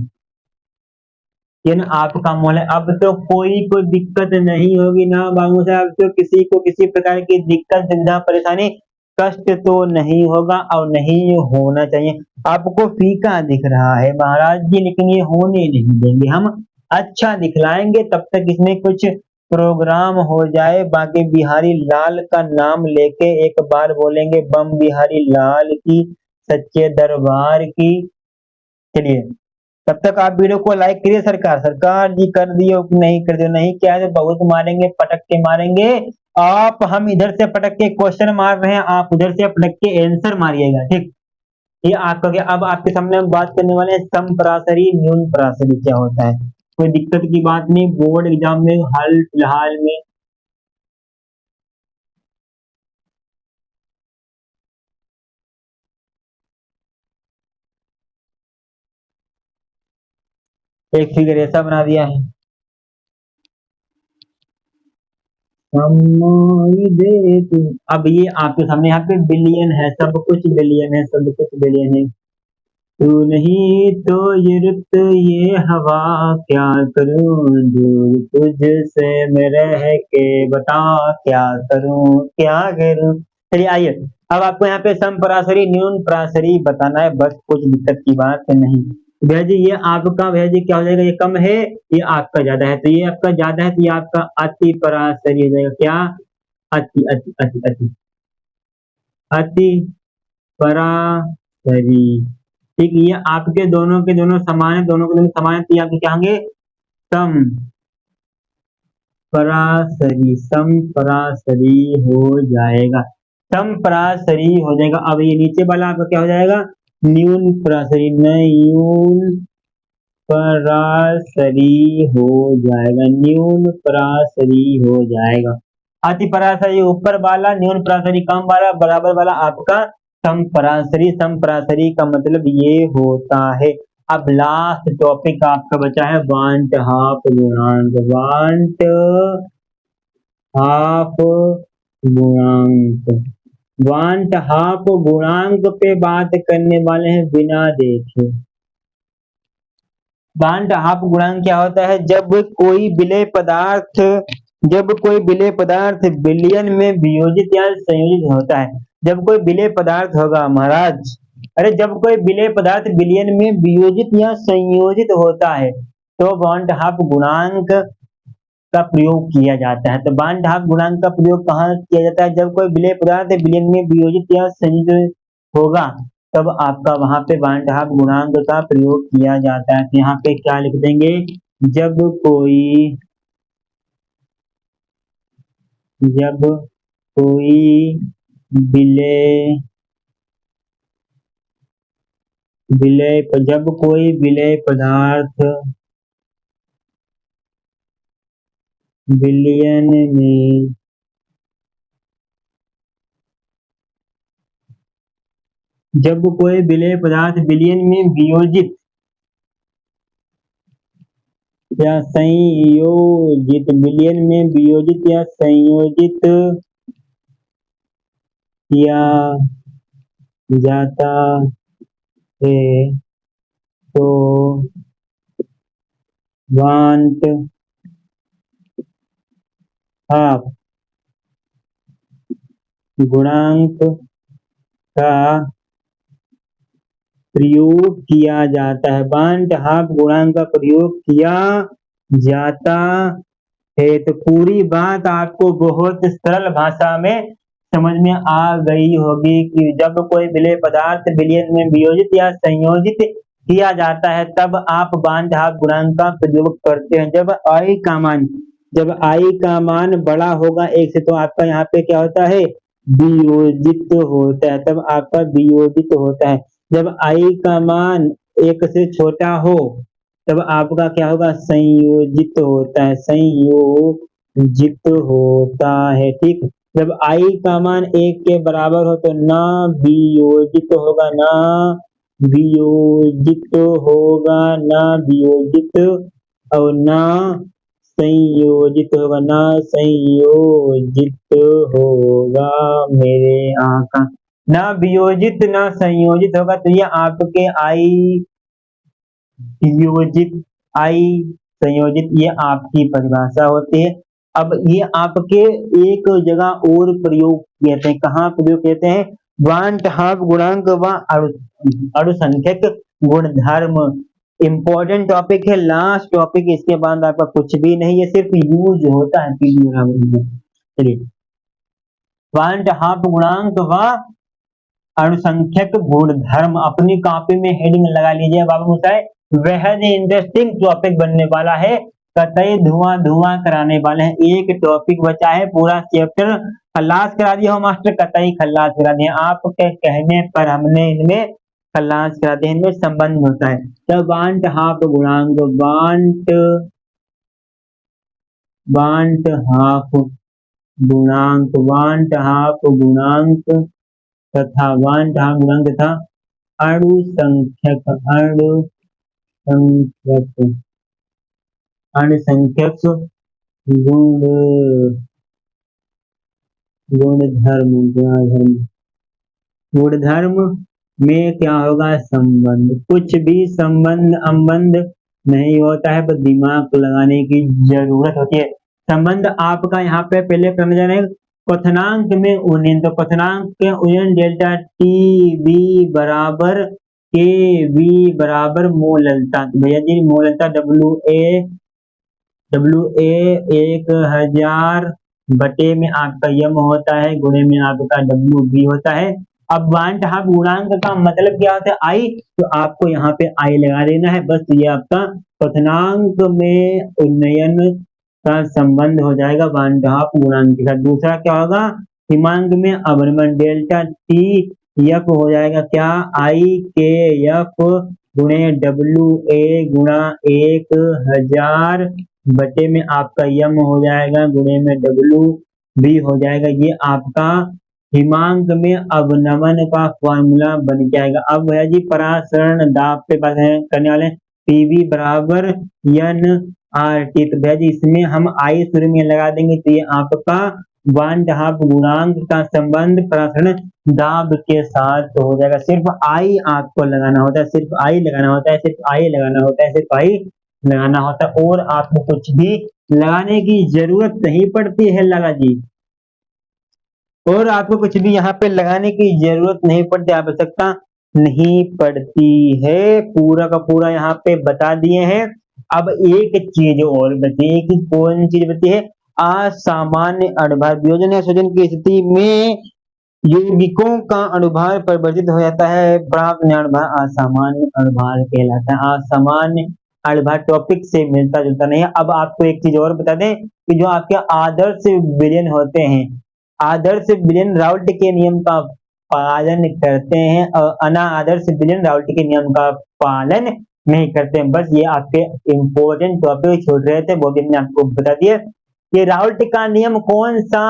यन आपका मोल है। अब तो कोई दिक्कत नहीं होगी ना बाबू साहब, तो किसी को किसी प्रकार की दिक्कत चिंता परेशानी कष्ट तो नहीं होगा और नहीं होना चाहिए। आपको फीका दिख रहा है महाराज जी, लेकिन ये होने नहीं देंगे हम, अच्छा दिखलाएंगे, तब तक इसमें कुछ प्रोग्राम हो जाए, बाकी बिहारी लाल का नाम लेके एक बार बोलेंगे बम बिहारी लाल की, सच्चे दरबार की। चलिए, तब तक आप वीडियो को लाइक करिए, सरकार सरकार जी कर दियो कि नहीं कर दियो, नहीं क्या है तो बहुत मारेंगे, पटक के मारेंगे। आप हम इधर से पटक के क्वेश्चन मार रहे हैं, आप उधर से पटक के आंसर मारिएगा, ठीक। ये आपका क्या, अब आपके सामने हम बात करने वाले हैं समपराशरी न्यून पराशरी क्या होता है, कोई दिक्कत की बात नहीं, बोर्ड एग्जाम में हाल फिलहाल में एक फिगर ऐसा बना दिया है, अब ये आपके सामने यहाँ पे बिलियन है, सब कुछ बिलियन है, सब कुछ बिलियन है। तू नहीं तो ये रुत ये हवा, क्या करूं दूर तुझसे मैं रह के, बता क्या करूं क्या करूं। चलिए आइए, अब आपको यहाँ पे समपराशरी न्यून पराशरी बताना है, बस कुछ दिक्कत की बात नहीं। भैया जी ये आपका भैया जी क्या हो जाएगा, ये कम है, ये आपका ज्यादा है, तो ये आपका ज्यादा है, तो ये आपका अति पराशरी हो जाएगा, क्या, अति अति अति अति अति पराशरी, ठीक। ये आपके दोनों के दोनों समान है, दोनों के दोनों समान है, तो ये आपके क्या होंगे, सम पराशरी, सम पराशरी हो जाएगा, सम पराशरी हो जाएगा। अब ये नीचे वाला आपका क्या हो जाएगा, न्यून पराशरी, न्यून पराशरी हो जाएगा, न्यून पराशरी हो जाएगा। अति पराशरी ऊपर वाला, न्यून पराशरी कम वाला, बराबर वाला आपका समपराशरी, समपराशरी का मतलब ये होता है। अब लास्ट टॉपिक आपका बचा है वांट हाफ गुणांक, वांट हाफ गुणांक। वांट हाफ गुणांक पे बात करने वाले हैं बिना देखे। वांट हाफ गुणांक क्या होता है? जब कोई विलेय पदार्थ विलयन में वियोजित या संयोजित होता है। जब कोई विलेय पदार्थ होगा महाराज, अरे जब कोई विलेय पदार्थ विलयन में वियोजित या संयोजित होता है तो वांट हाफ गुणांक का प्रयोग किया जाता है। तो वांट हाफ गुणांक का प्रयोग कहाँ किया जाता है? जब कोई विलेय पदार्थ विलयन में वियोजित या संयोजित होगा तब आपका वहां पे वांट हाफ गुणांक का प्रयोग किया जाता है। तो यहाँ पे क्या लिख देंगे? जब कोई विलेय जब कोई विलेय पदार्थ विलयन में जब कोई विलेय पदार्थ विलयन में वियोजित या संयोजित, विलयन में वियोजित या संयोजित किया जाता है तो वांट हाफ गुणांक का प्रयोग किया जाता है। वांट हाफ गुणांक का प्रयोग किया जाता है। तो पूरी बात आपको बहुत सरल भाषा में समझ में आ गई होगी कि जब कोई विलेय पदार्थ विलयन में वियोजित या संयोजित किया जाता है तब आप वांट हाफ गुणांक का प्रयोग करते हैं। जब आई का मान बड़ा होगा एक से तो आपका यहाँ पे क्या होता है? वियोजित होता है, तब आपका वियोजित होता है। जब आई का मान एक से छोटा हो तब आपका क्या होगा? संयोजित होता है, संयोजित होता है। ठीक, जब आई का मान एक के बराबर हो तो ना वियोजित होगा, ना वियोजित होगा, ना वियोजित और ना संयोजित होगा, ना संयोजित होगा मेरे आका। ना वियोजित ना संयोजित होगा तो ये आपके आई वियोजित, आई संयोजित, ये आपकी परिभाषा होती है। अब ये आपके एक जगह और प्रयोग कहते हैं। कहाँ प्रयोग कहते हैं? वांट हाफ गुणांक व अणुसंख्यक गुणधर्म। इंपॉर्टेंट टॉपिक है, लास्ट टॉपिक, इसके बाद आपका कुछ भी नहीं है, सिर्फ यूज होता है। चलिए, वांट हाफ गुणांक व अणुसंख्यक गुणधर्म अपनी कॉपी में हेडिंग लगा लीजिए बाबू साहब। बेहद इंटरेस्टिंग टॉपिक बनने वाला है, कतई धुआं धुआं कराने वाले हैं। एक टॉपिक बचा है, पूरा चैप्टर खल्लास करा दिया हो मास्टर, कतई खल्लास करा दिया। आपके कहने पर हमने इनमें खल्लास करा दिया। इनमें संबंध होता है। तो वांट हाफ गुणांक, वांट हाफ गुणांक, वांट हाफ गुणांक तथा वांट हाफ गुणांक तथा अणुसंख्यक, अणुसंख्यक गुणधर्म में क्या होगा? संबंध। कुछ भी संबंध अंबंध नहीं होता है, बस दिमाग लगाने की जरूरत होती है। संबंध आपका यहाँ पे पहले करने जा रहे हैं क्वथनांक में उन्नयन। तो क्वथनांक के उन्नयन डेल्टा टी बी बराबर के वी बराबर मोललता। भैया जी मोललता डब्ल्यू ए 1000 बटे में आपका यम होता है, गुणे में आपका डब्ल्यू बी होता है। अब वांट हाफ गुणांक का मतलब क्या होता है? आई, तो आपको यहाँ पे आई लगा देना है बस। ये आपका क्वथनांक में उन्नयन का संबंध हो जाएगा वांट हाफ गुणांक के साथ। दूसरा क्या होगा? हिमांक में अवनमन, डेल्टा टी एफ हो जाएगा क्या? आई के एफ गुणे डब्ल्यू ए गुणा 1000 बटे में आपका यम हो जाएगा, गुणे में डब्ल्यू बी हो जाएगा। ये आपका हिमांक में अवनमन का फॉर्मूला बन के आएगा। अब भैया जी परासरण दाब पे बात करने वाले हैं। पीवी बराबर एन आर टी। तो भैया जी इसमें हम आई शुरू में लगा देंगे तो ये आपका वांड हाफ गुणांक का संबंध परासरण दाब के साथ हो जाएगा। सिर्फ आई आपको लगाना होता है, सिर्फ आई लगाना होता है, सिर्फ आई लगाना होता है, सिर्फ आई लगाना होता है, और आपको कुछ भी लगाने की जरूरत नहीं पड़ती है लगा जी। और आपको कुछ भी यहाँ पे लगाने की जरूरत नहीं पड़ती, आवश्यकता नहीं पड़ती है। पूरा का पूरा यहाँ पे बता दिए हैं। अब एक चीज और बची है कि कौन चीज बची है? असामान्य अणुभार वियोजन या सूजन की स्थिति में यौगिकों का अणुभार परिवर्तित हो जाता है। प्राप्त अणुभार असामान्य अणुभार कहलाता है। असामान्य अणुभार टॉपिक से मिलता जुलता नहीं है। अब आपको एक चीज और बता दें कि जो आपके आदर्श विलयन होते हैं, आदर्श विलयन राउल्ट के नियम का पालन करते हैं और अनादर्श विलयन राउल्ट के नियम का पालन नहीं करते हैं। बस ये आपके इंपॉर्टेंट टॉपिक छूट रहे थे, वो भी मैंने आपको बता दिया कि राउल्ट का नियम कौन सा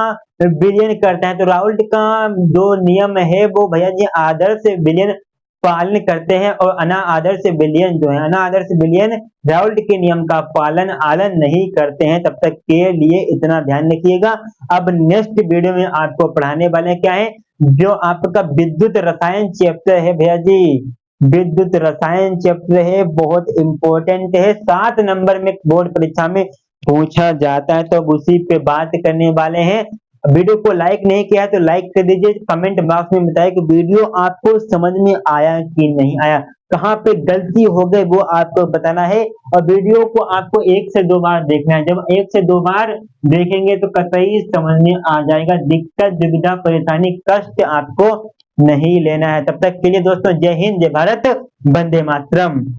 विलयन करता है। तो राउल्ट का जो नियम है वो भैया जी आदर्श विलयन पालन करते हैं, और अनादर्श विलयन जो है, अनादर्श विलयन राउल्ट के नियम का पालन आलन नहीं करते हैं। तब तक के लिए इतना ध्यान रखिएगा। अब नेक्स्ट वीडियो में आपको पढ़ाने वाले क्या है, जो आपका विद्युत रसायन चैप्टर है भैया जी, विद्युत रसायन चैप्टर है, बहुत इंपॉर्टेंट है, 7 नंबर में बोर्ड परीक्षा में पूछा जाता है। तो उसी पे बात करने वाले हैं। वीडियो को लाइक नहीं किया है तो लाइक कर दीजिए, कमेंट बॉक्स में बताइए कि वीडियो आपको समझ में आया कि नहीं आया, कहाँ पे गलती हो गई वो आपको बताना है। और वीडियो को आपको 1 से 2 बार देखना है। जब 1 से 2 बार देखेंगे तो कतई समझ में आ जाएगा। दिक्कत दुविधा परेशानी कष्ट आपको नहीं लेना है। तब तक के लिए दोस्तों जय हिंद, जय भारत, वंदे मातरम।